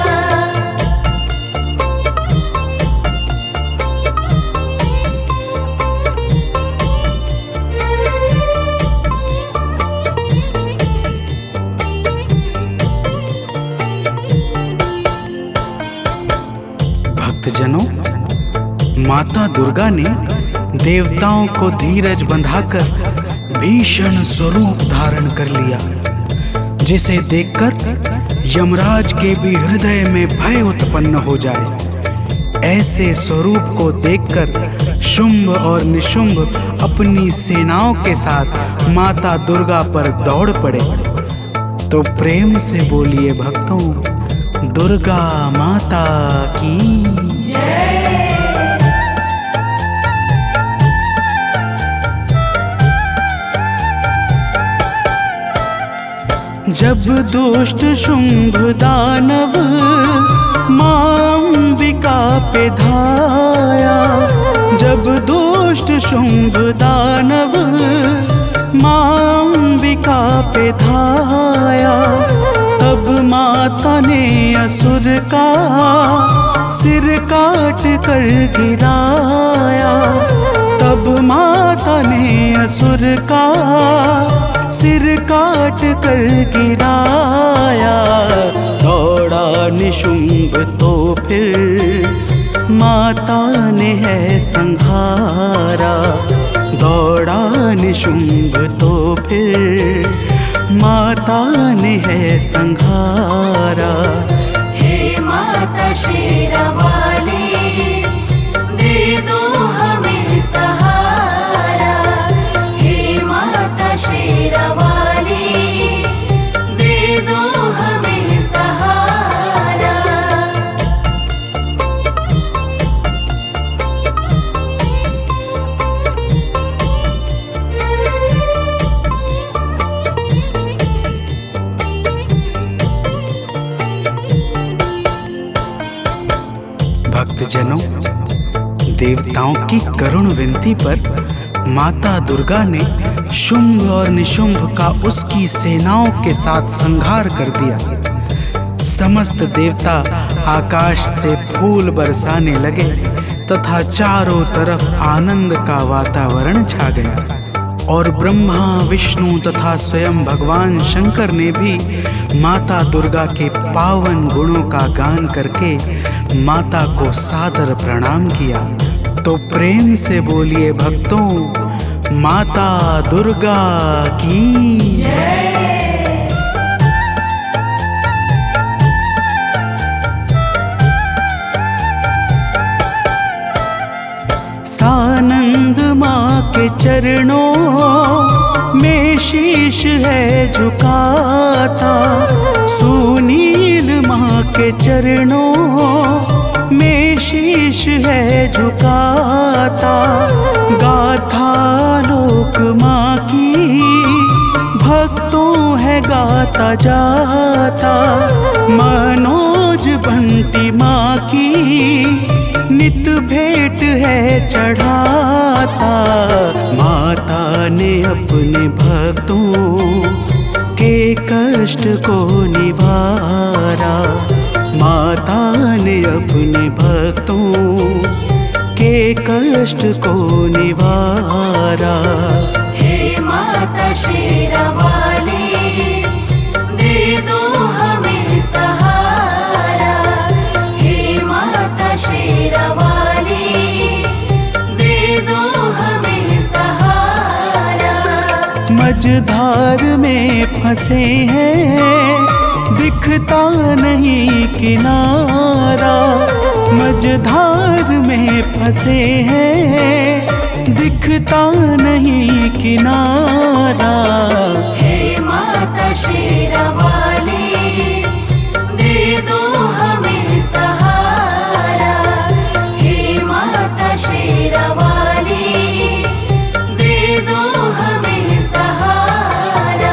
C: भक्तजनों, माता दुर्गा ने देवताओं को धीरज बंधाकर भीषण स्वरूप धारण कर लिया, जिसे देखकर यमराज के भी हृदय में भय उत्पन्न हो जाए। ऐसे स्वरूप को देखकर शुंभ और निशुंभ अपनी सेनाओं के साथ माता दुर्गा पर दौड़ पड़े। तो प्रेम से बोलिए भक्तों, दुर्गा माता की जय। जब दुष्ट शुंभ दानव मां अंबिका पे धाया, जब दुष्ट शुंभ दानव मां अंबिका पे धाया, तब माता ने असुर का सिर काट कर गिराया, तब माता ने असुर का सिर काट कर गिराया। दौड़ा निशुंभ तो फिर माता ने है संहारा, दौड़ा निशुंभ तो फिर संहारा।
B: हे माता शेरावाली, दे दो हमें सहारा। हे माता शेरावाली, दे दो हमें सहारा।
C: भक्तजनों, देवताओं की करुण विनती पर माता दुर्गा ने शुंभ और निशुंभ का उसकी सेनाओं के साथ संहार कर दिया। समस्त देवता आकाश से फूल बरसाने लगे तथा चारों तरफ आनंद का वातावरण छा गया। और ब्रह्मा, विष्णु तथा स्वयं भगवान शंकर ने भी माता दुर्गा के पावन गुणों का गान करके माता को सादर प्रणाम किया। तो प्रेम से बोलिए भक्तों, माता दुर्गा की जय। सानंद माँ के चरणों में शीश है झुकाता। सुनील माँ के चरणों में शीश है झुकाता। गाथा लोक माँ की भक्तों है गाता जाता। मनोज बंटी माँ की नित भेंट है चढ़ाता। माता ने अपने भक्तों के कष्ट को निवारा। माता ने अपने भक्तों के कष्ट को निवारा।
B: हे माता शेरावाली, दे दो हमें सहारा। हे माता शेरावाली, दे दो हमें सहारा।
C: मझधार में फंसे हैं, दिखता नहीं किनारा। मझधार में फंसे हैं, दिखता नहीं किनारा।
B: हे माता शेरावाली, दे दो हमें सहारा। हे माता शेरावाली, दे दो हमें सहारा।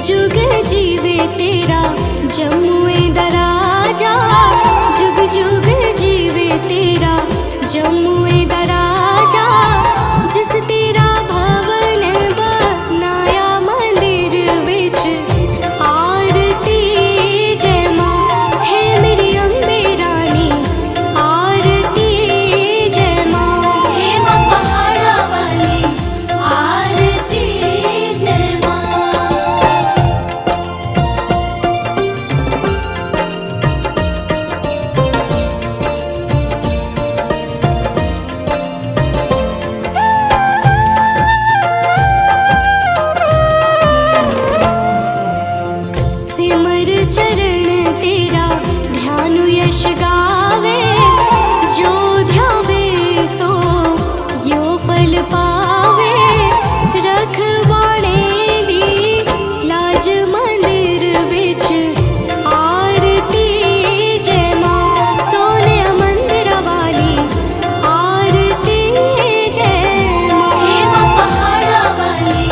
A: जुग जीवे तेरा जमुए दराजा, जुग जुग जीवे तेरा जमुए दराजा। जिस तेरा भवन बनाया मंदिर विच आरती जय माँ, है मेरी अम्बे रानी आरती जय माँ,
B: हे माँ पहाड़ा वाली आरती जय माँ।
A: सिमर चरण तेरा ध्यान यश गावे, जो ध्यावे सो यो फल पावे। रखवाड़े दी लाज मंदिर विच आरती जय माँ, सोने मंदिर वाली आरती जय माँ,
B: हे माँ पहाड़ा वाली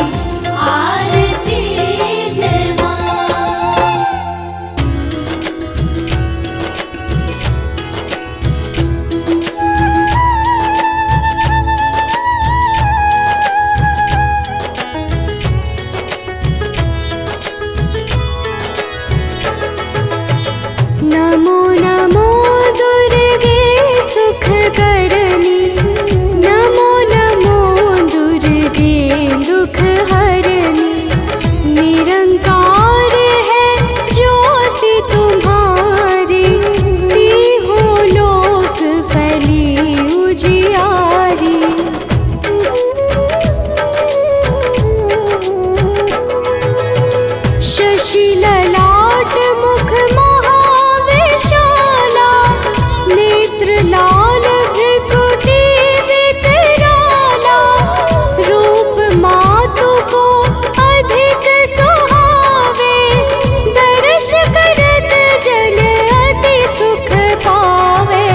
B: आरती जय माँ।
A: नमो नमो दुर्गे सुख करनी, नमो नमो दुर्गे दुख हरनी। निरंकार है ज्योति तुम्हारी, तीहों लोक फैली उजियारी। शशि ललाट मुख महाविशाला, नेत्र लाल भृकुटी विकराला। रूप मातु को अधिक सुहावे, दर्श करत जन अति सुख पावे।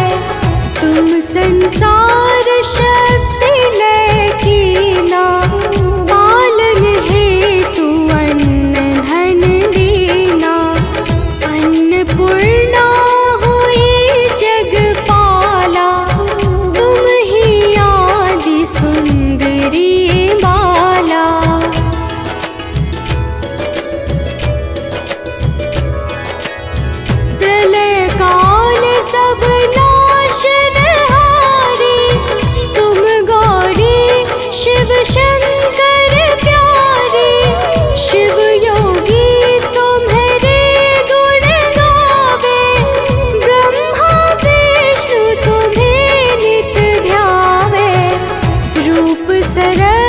A: तुम संसार शक्ति लय कीना, पालन हेतु अन्न धन दीना। अन्नपूर्णा हुई जगपाला, तुम ही आदि सुंदरी बाला। प्रलय काल सब नाशनहारी, तुम गौरी शिव शंकर प्यारी। शिव योगी तुम्हारे गुण गावे, ब्रह्मा विष्णु तुम्हें नित ध्यावे। रूप सरल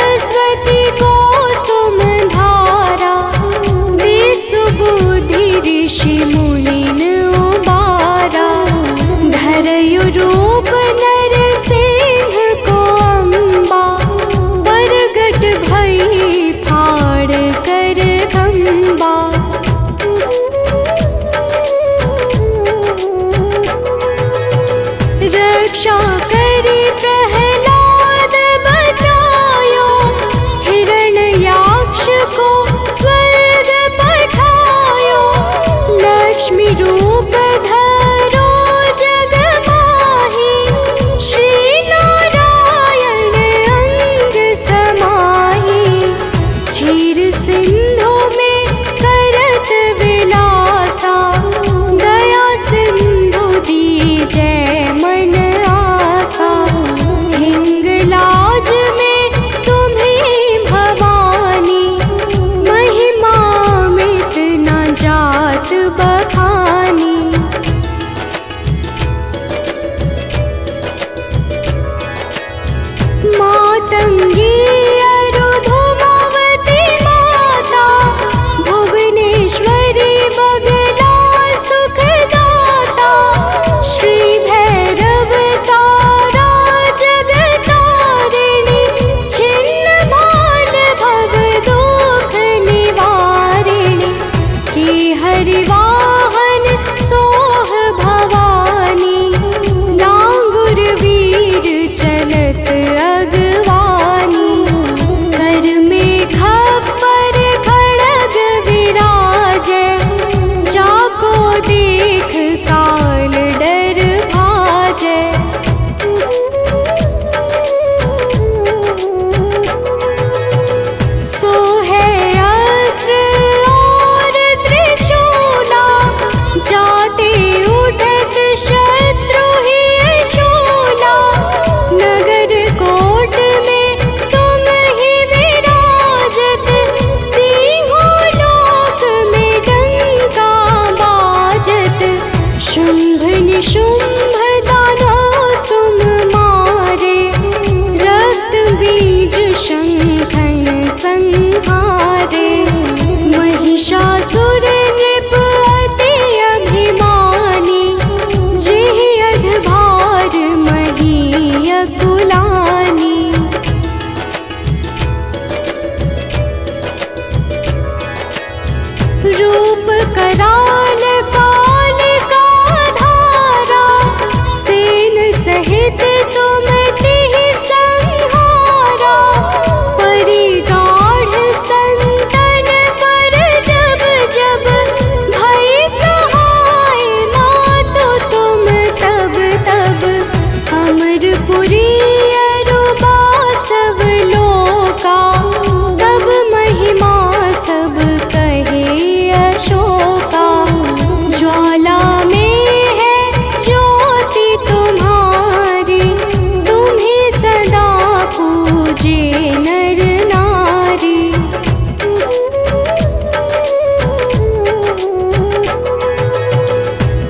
A: नर नारी।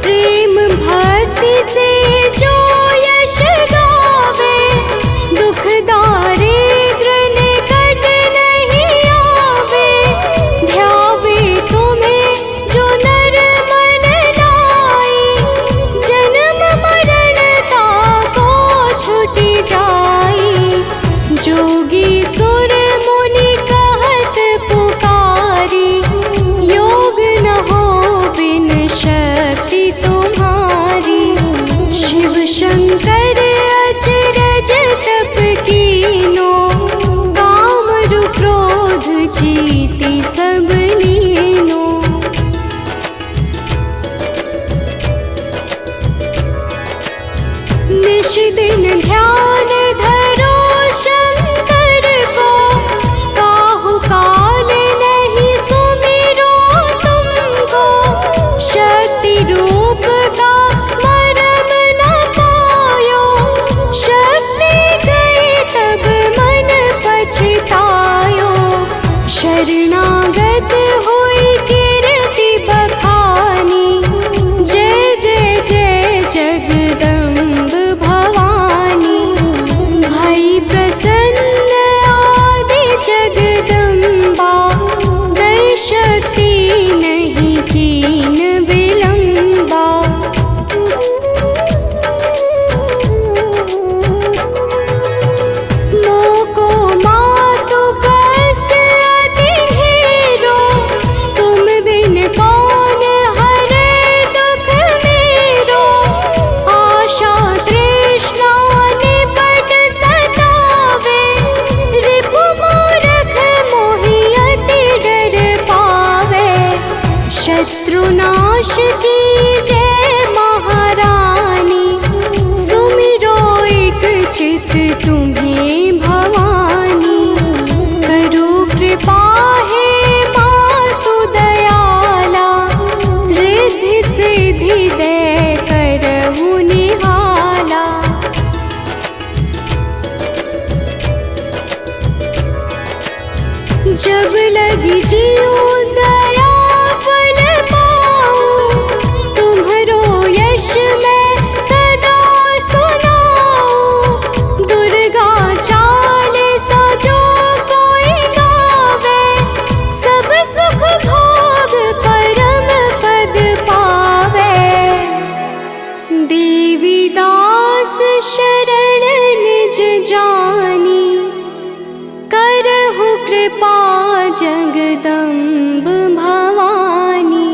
A: प्रेम भक्ति से जो यश गावे, दुख दारिद्र निकट नहीं आवे। ध्यावे तुम्हें जो नर मन लाई, जन्म मरण ताको छुटी जाई। जोगी सुर मुनि कहत पुकारी, योग न हो बिन शक्ति तुम्हारी। शिव शंकर अचरज तप कीनो, काम रु क्रोध जीति सब लीनो। निश दिन ध्यान धरो शंकर को, काहु काल नहीं सुमिरो तुमको। शक्ति रूप का मरम न पायो, शक्ति गई तब मन पछतायो। शरणागत हुई कीर्ति बखानी, जय जय जय जगदम्ब भवानी। भई प्रसन्न आदि जगदम्बा, दई शक्ति नहीं कीन विलंबा। मोको मातु कष्ट अति ढेरो, तुम बिन कौन हरे दुख मेरो। आशा तृष्णा निपट सतावे, रिपु मूरख मोहि अति डर पावे। शत्रुनाश की जय महारानी, सुमिरो एक चित तुम्हें भवानी। करो कृपा हे मातु दयाला, रिद्धि सिद्धि दे करहु निहाला। जब लगी जीव दया फल पाऊं, तुम्हरो यश मैं सदा सुनाऊं। दुर्गा चालीसा जो कोई गावे, सब सुख भोग परम पद पावे। देवी दास शरण निज जानी, करहु कृपा जगदम्ब भवानी।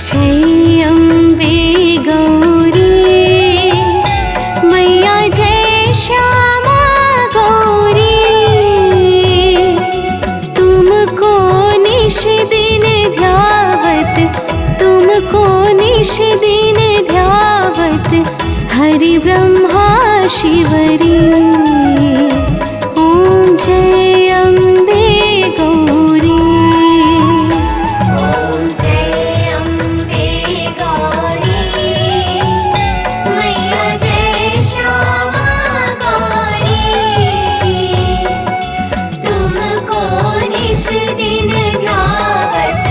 A: जय अम्बे गौरी, मैया जय श्यामा गौरी। तुमको निश दिन ध्यावत, तुमको निश दिन ध्यावत, हरि ब्रह्मा शिवरी। ओम जय अम्बे गौरी।
B: ओम जय अम्बे गौरी, मैया जय श्यामा गौरी। तुमको निश दिन ध्यावत,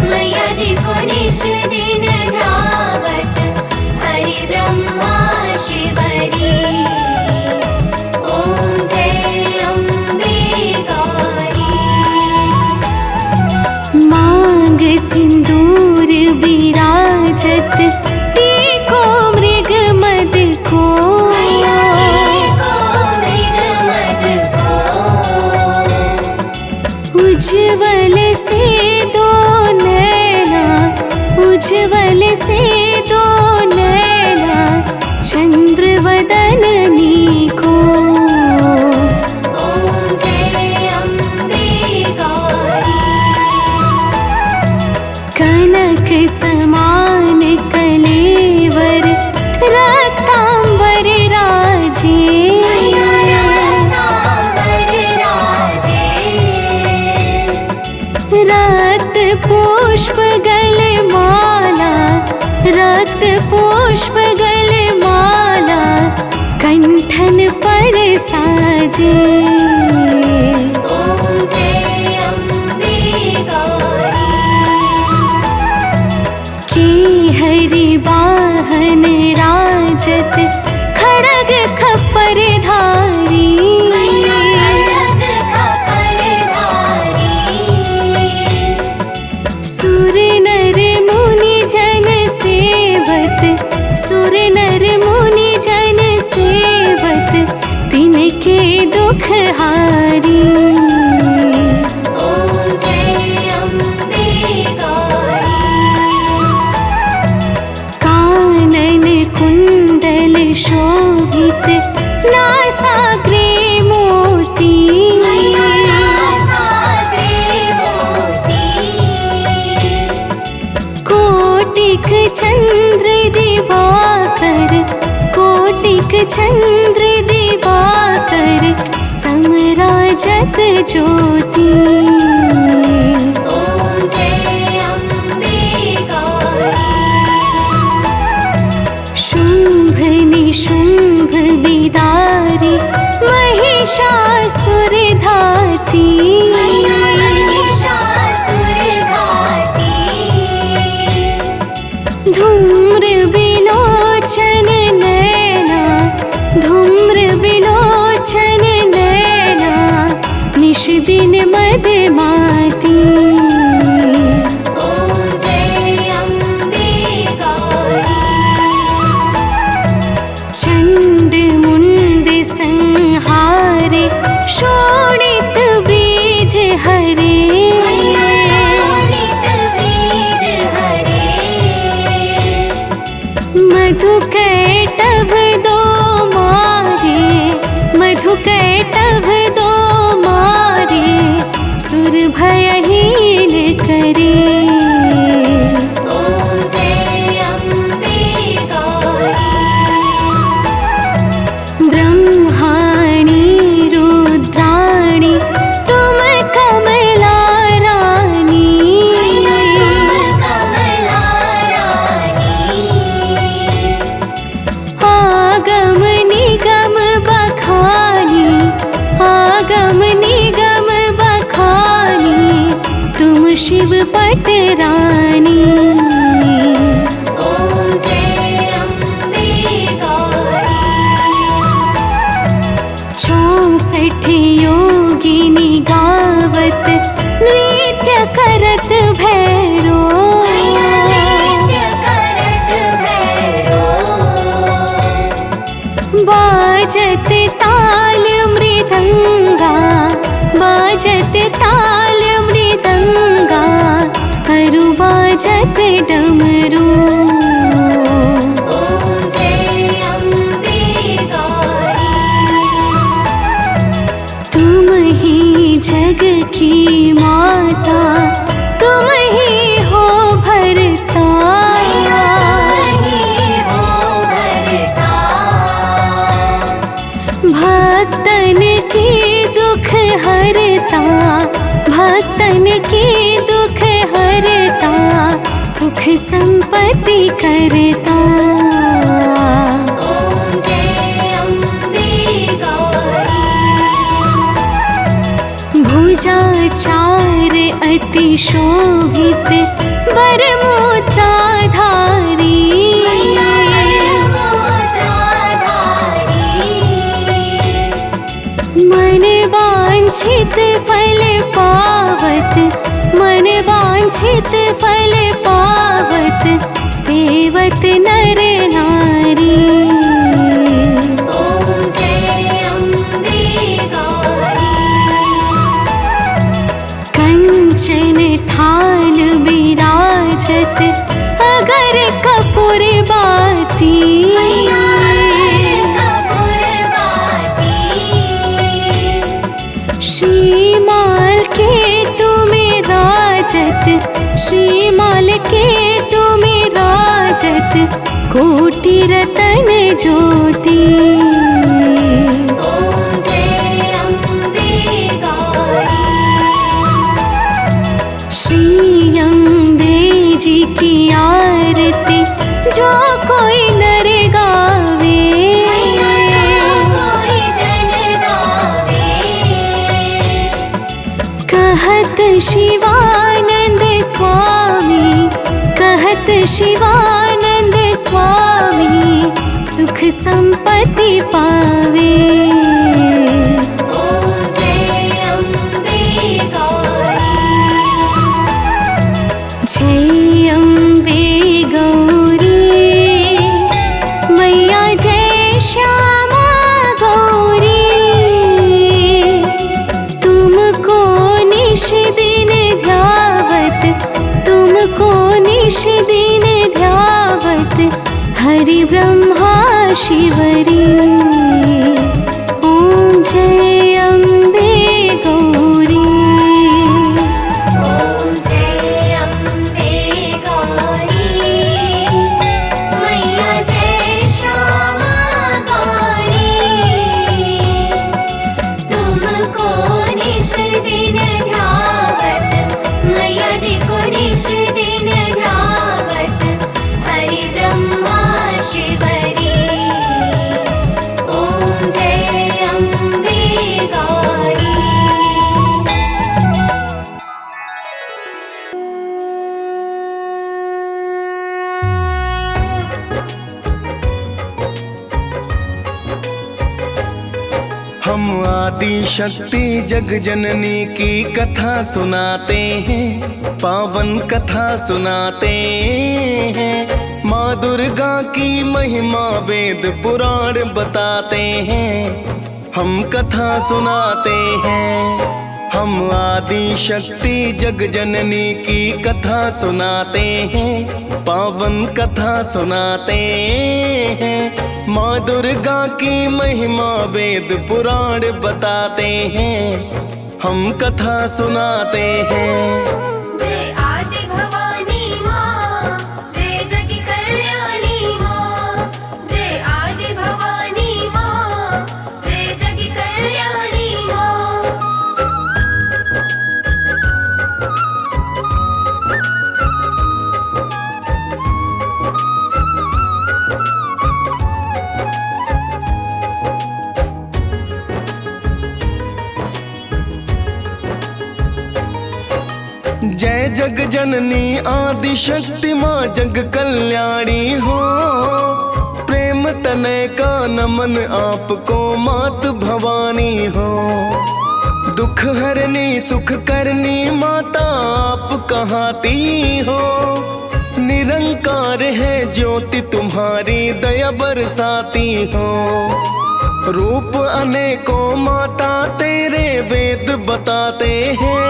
B: मैया जी को निश दिन ध्यावत, हरि ब्रह्मा शिवरी। ओम जय अम्बे गौरी।
A: मांग सिंदूर विराजत, टीको मृग मद को। उज्ज्वल से दो नैना, उज्ज्वल से दो नैना, चंद्र वदननी को।
B: ओम जय अम्बे गौरी।
A: रक्त पुष्प गले माला, रक्त पुष्प गले माला, कंठन पर साजे।
B: ओम जय अम्बे गौरी।
A: की हरि वाहन राजत, खड़ग खप्पर धारी। सुर नर मुनि जन सेवत, सुर नर मुनि जन सेवत, तिनके दुख हारी।
B: ओम जय अम्बे गौरी।
A: कानन कुंडल शोभित, नासाग्रे मोती। कोटिक चंद्र दिवाकर, कोटिक चंद्र दिवाकर, समराजत ज्योति।
B: ओम जय अम्बे गौरी।
A: शुंभ निशुंभ बिदारी, महिषासुर धाती। धूम्र बिलोचन नैना, धूम्र बिलोचन नैना, निश दिन मदमाती।
B: ओम जय अम्बे गौरी।
A: चंड मुंड संहारे, शोणित बीज हरे। मधु कैटभ दो मारे, मधु कैटभ दो मारे, सुर भयहीन करे।
B: ओम जय अम्बे गौरी।
A: ब्रह्माणी रुद्राणी, तुम कमला रानी। आगम निगम बखानी, आगम निगम बखानी, तुम शिव पटरानी।
B: ओम जय अम्बे गौरी।
A: 64 योगिनी गावत, नृत्य करत भैरो। बाजत ताल मृदंगा, बाजत ताल मृदंगा, अरु बाजत डमरू।
B: ओम जय अम्बे गौरी।
A: तुम ही जग की माता, तुम ही हो भरता। भक्तन की दुख हरता, भक्तन की दुख हरता, सुख संपत्ति करता।
B: ओम जय अम्बे गौरी।
A: भुजा चार अति शोभित, वरमुद्राधारी। मन वांछित फल पावत, मन वांछित फल पावत, सेवत नर नारी।
B: ओम जय अम्बे गौरी।
A: कंचन थाल विराजत, अगर कपूर बाती। श्रीमाल के तुम्हें राजत, श्रीमाल के तुम्हें राजत, कोटि रतन ज्योति।
B: ओम जय अम्बे गौरी।
A: जी की आरती जो कोई नर गावे।
B: कोई जन गावे।
A: कहत शिवानंद स्वामी, कहत शिवानंद स्वामी, सुख संपत्ति पावे।
B: ओम जय अम्बे गौरी।
A: जय अम्बे गौरी, मैया जय श्यामा गौरी। तुमको निश दिन ध्यावत, तुमको निश दिन ध्यावत, हरि ब्रह्मा शिवरी। ओम जय अम्बे गौरी।
B: ओम जय अम्बे गौरी। मैया जय श्यामा गौरी। तुमको निश दिन ध्यावत, मैया जी को निश दिन ध्यावत, हरि ब्रह्मा शिवरी। ओम जय अम्बे गौरी।
D: हम आदि शक्ति जग जननी की कथा सुनाते हैं, पावन कथा सुनाते हैं। माँ दुर्गा की महिमा वेद पुराण बताते हैं, हम कथा सुनाते हैं। हम आदि शक्ति जग जननी की कथा सुनाते हैं, पावन कथा सुनाते हैं। माँ दुर्गा की महिमा वेद पुराण बताते हैं, हम कथा सुनाते हैं।
B: जय आदि भवानी माँ, जय जग कल्याणी माँ। जय आदि भवानी माँ, जय जग कल्याणी माँ।
D: जय जग जननी आदि शक्ति माँ जग कल्याणी हो। प्रेम तनय का नमन आपको मात भवानी हो। दुख हरनी सुख करनी माता आप कहाती हो। निरंकार है ज्योति तुम्हारी दया बरसाती हो। रूप अनेकों माता तेरे वेद बताते हैं।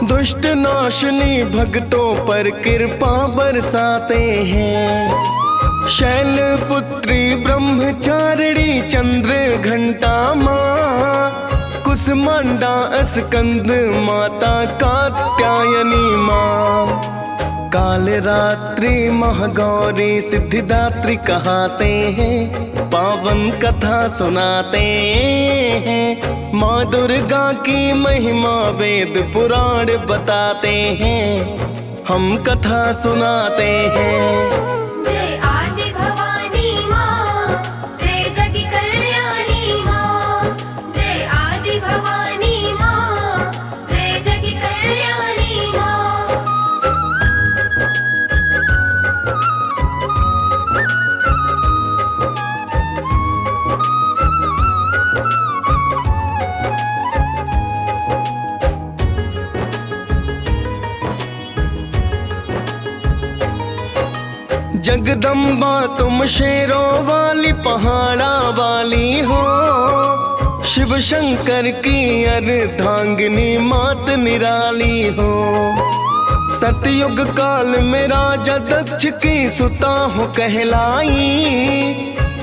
D: दुष्ट नाशनी भक्तों पर कृपा बरसाते हैं। शैल पुत्री ब्रह्मचारिणी चंद्र घंटा माँ। कुसमांडा स्कंद माता कात्यायनी माँ। काल रात्रि महागौरी सिद्धिदात्री कहाते हैं। पावन कथा सुनाते हैं। माँ दुर्गा की महिमा वेद पुराण बताते हैं, हम कथा सुनाते हैं।
B: जय आदि भवानी माँ, जय जग कल्याणी माँ। जय आदि भवानी माँ, जय जग कल्याणी माँ।
D: जगदम्बा तुम शेरों वाली पहाड़ा वाली हो। शिव शंकर की अर्धांगिनी मात निराली हो। सतयुग काल में राजा दक्ष की सुता हो कहलाई।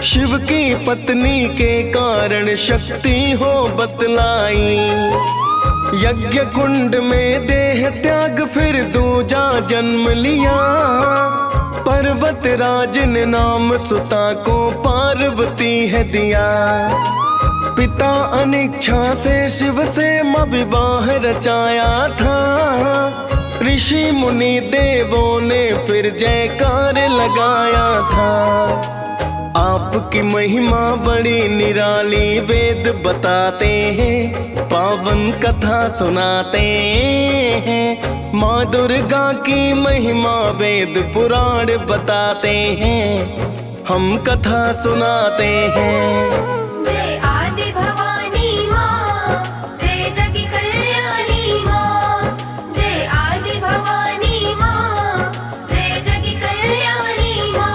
D: शिव की पत्नी के कारण शक्ति हो बतलाई। यज्ञ कुंड में देह त्याग फिर दूजा जन्म लिया। पर्वत राज ने नाम सुता को पार्वती है दिया। पिता अनिच्छा से शिव से विवाह रचाया था। ऋषि मुनि देवों ने फिर जयकार लगाया था। आपकी महिमा बड़ी निराली वेद बताते हैं, पावन कथा सुनाते हैं। माँ दुर्गा की महिमा वेद पुराण बताते हैं, हम कथा सुनाते हैं।
B: जय आदि भवानी माँ, जय जग कल्याणी माँ। जय आदि भवानी माँ, जय जग कल्याणी माँ।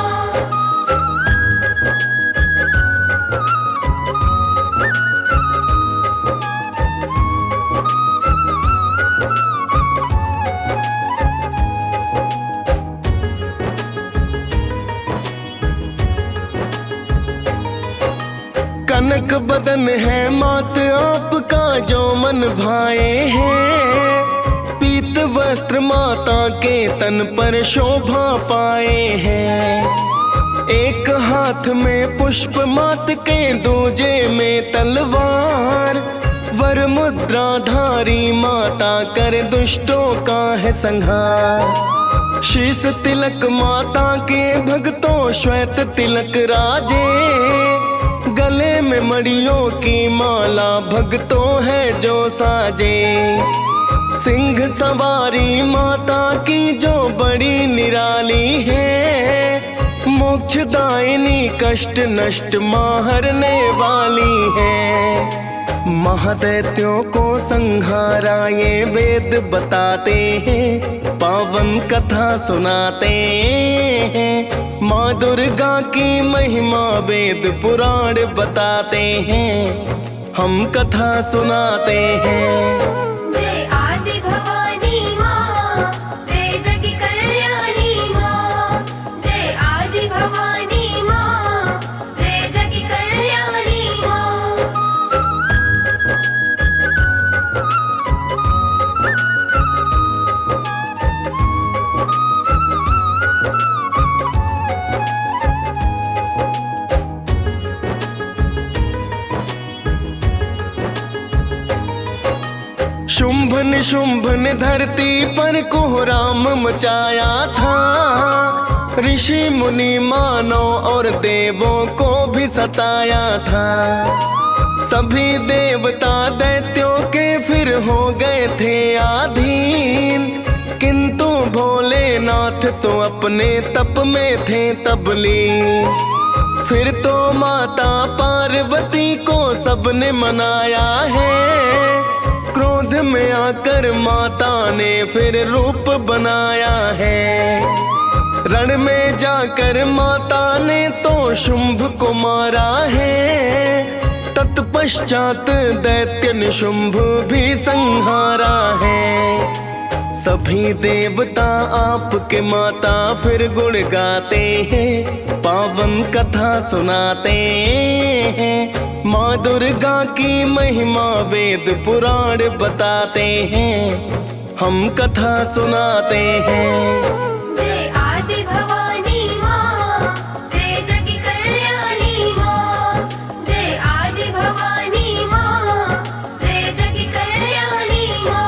D: कनक बदन है मात आपका जो मन भाए हैं। पीत वस्त्र माता के तन पर शोभा पाए हैं। एक हाथ में पुष्प मात के, दूजे में तलवार। वर मुद्रा धारी माता कर दुष्टों का है संहार। शीश तिलक माता के भक्तों श्वेत तिलक राजे। गले में मड़ियों की माला भक्तों है जो साजे। सिंह सवारी माता की जो बड़ी निराली है। मोक्षदायिनी कष्ट नष्ट मारने वाली है। महादैत्यों को संहारा ये वेद बताते हैं, पावन कथा सुनाते हैं। माँ दुर्गा की महिमा वेद पुराण बताते हैं, हम कथा सुनाते हैं।
B: जय आदि भवानी माँ, जय जग कल्याणी माँ। जय आदि भवानी माँ, जय जग कल्याणी माँ।
D: शुंभ निशुंभ ने धरती पर कोहराम मचाया था। ऋषि मुनि मानव और देवों को भी सताया था। सभी देवता दैत्यों के फिर हो गए थे अधीन। किंतु भोलेनाथ तो अपने तप में थे तबलीन। फिर तो माता पार्वती को सबने मनाया है। क्रोध में आकर माता ने फिर रूप बनाया है। रण में जाकर माता ने तो शुंभ को मारा है। तत्पश्चात दैत्य निशुंभ भी संहारा है। सभी देवता आपके माता फिर गुण गाते हैं, पावन कथा सुनाते हैं। माँ दुर्गा की महिमा वेद पुराण बताते हैं, हम कथा सुनाते हैं।
B: जय आदि भवानी माँ, जय जग कल्याणी माँ। जय आदि भवानी माँ, जय जग कल्याणी माँ।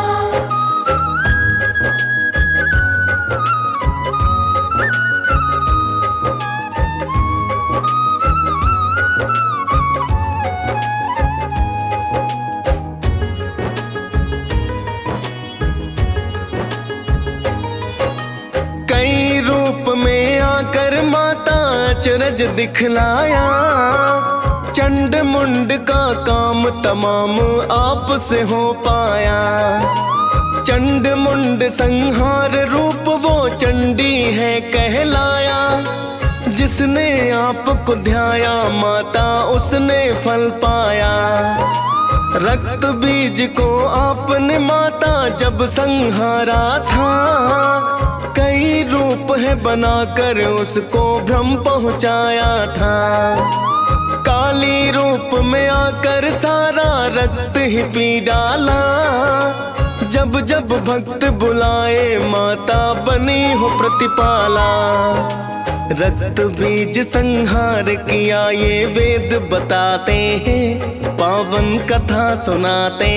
D: कई रूप में आकर माता अचरज दिखलाया। चंड मुंड का काम तमाम आप से हो पाया। चंड मुंड संहार रूप वो चंडी है कहलाया। जिसने आपको ध्याया माता उसने फल पाया। रक्त बीज को आपने माता जब संहारा था। कई रूप है बनाकर उसको भ्रम पहुंचाया था। काली रूप में आकर सारा रक्त ही पी डाला। जब जब भक्त बुलाए माता बनी हो प्रतिपाला। रक्त बीज संहार किया ये वेद बताते हैं, पावन कथा सुनाते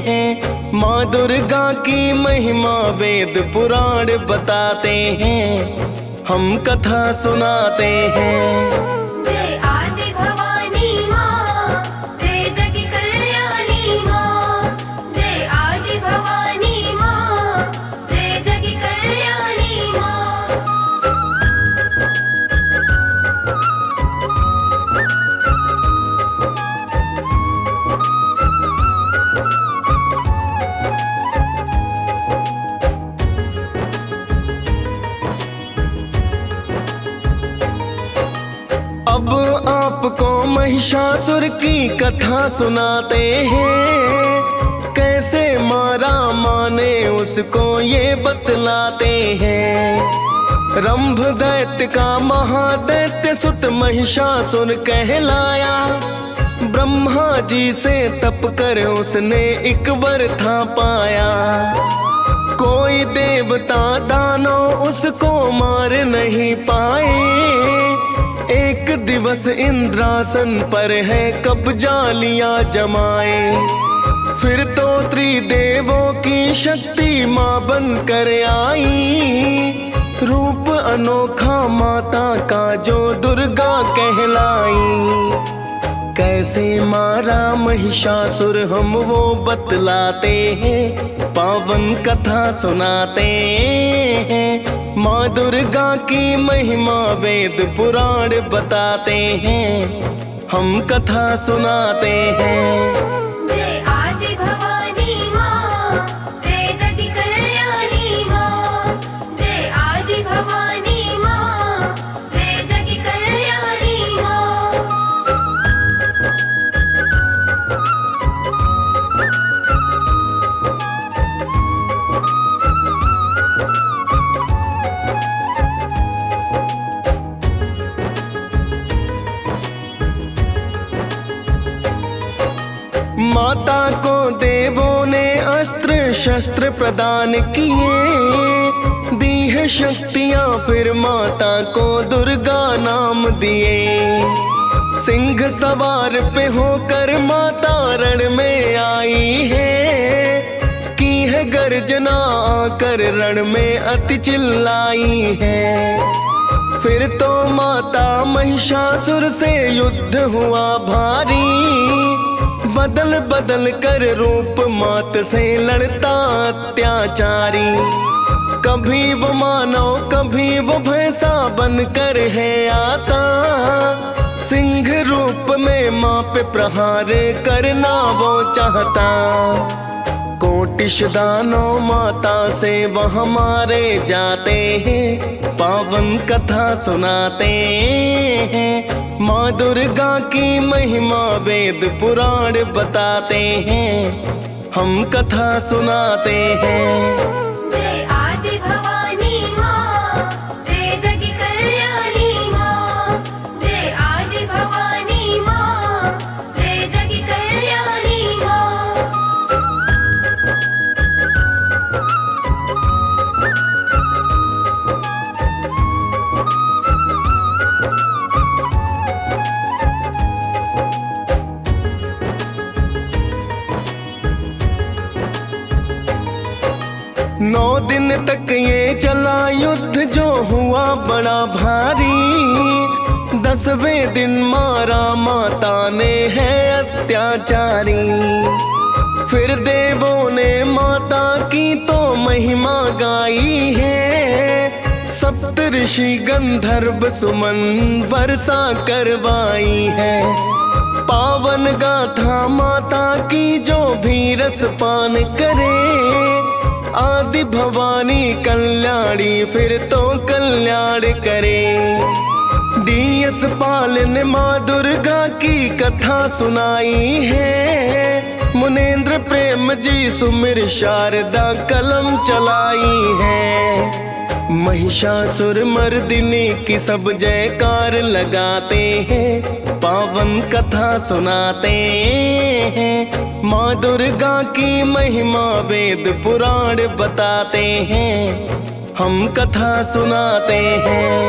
D: हैं। माँ दुर्गा की महिमा वेद पुराण बताते हैं, हम कथा सुनाते हैं।
B: जय आदि भवानी माँ, जय जग कल्याणी माँ। जय आदि भवानी माँ, जय जग कल्याणी माँ।
D: अब आपको महिषासुर की कथा सुनाते हैं, कैसे मारा माने उसको ये बतलाते हैं। रंभ दैत्य का महादैत्य सुत महिषासुर कहलाया, ब्रह्मा जी से तप कर उसने एक वर था पाया। कोई देवता दानव उसको मार नहीं पाए, एक दिवस इंद्रासन पर है कब्जा लिया जमाए। फिर तो त्रिदेवों की शक्ति माँ बन कर आई, रूप अनोखा माता का जो दुर्गा कहलाई। कैसे मारा महिषासुर हम वो बतलाते हैं, पावन कथा सुनाते हैं। माँ दुर्गा की महिमा वेद पुराण बताते हैं, हम कथा सुनाते हैं।
B: जय आदि भवानी माँ, जय जग कल्याणी माँ। जय आदि भवानी माँ, जय जग कल्याणी माँ।
D: माता को देवों ने अस्त्र शस्त्र प्रदान किए, दी है शक्तियां फिर माता को दुर्गा नाम दिए। सिंह सवार पे होकर माता रण में आई है, की है गर्जना आकर रण में अति चिल्लाई है। फिर तो माता महिषासुर से युद्ध हुआ भारी, बदल बदल कर रूप मात से लड़ता अत्याचारी। कभी वो मानव कभी वो भैंसा बनकर है आता, सिंह रूप में माँ पे प्रहार करना वो चाहता। कोटिश दानव माता से वह मारे जाते हैं, पावन कथा सुनाते हैं। माँ दुर्गा की महिमा वेद पुराण बताते हैं, हम कथा सुनाते हैं।
B: जय आदि भवानी माँ, जय जग कल्याणी माँ। जय आदि भवानी माँ, जय जग कल्याणी माँ।
D: नौ दिन तक ये चला युद्ध जो हुआ बड़ा भारी, 10वें दिन मारा माता ने है अत्याचारी। फिर देवों ने माता की तो महिमा गाई है, सप्त ऋषि गंधर्व सुमन वर्षा करवाई है। पावन गाथा माता की जो भी रस पान करे, आदि भवानी कल्याणी फिर तो कल्याण करे। डीएस पाल ने माँ दुर्गा की कथा सुनाई है, मुनेन्द्र प्रेम जी सुमिर शारदा कलम चलाई है। महिषासुर मर्दिनी की सब जयकार लगाते हैं, पावन कथा सुनाते हैं। माँ दुर्गा की महिमा वेद पुराण बताते हैं, हम कथा सुनाते हैं।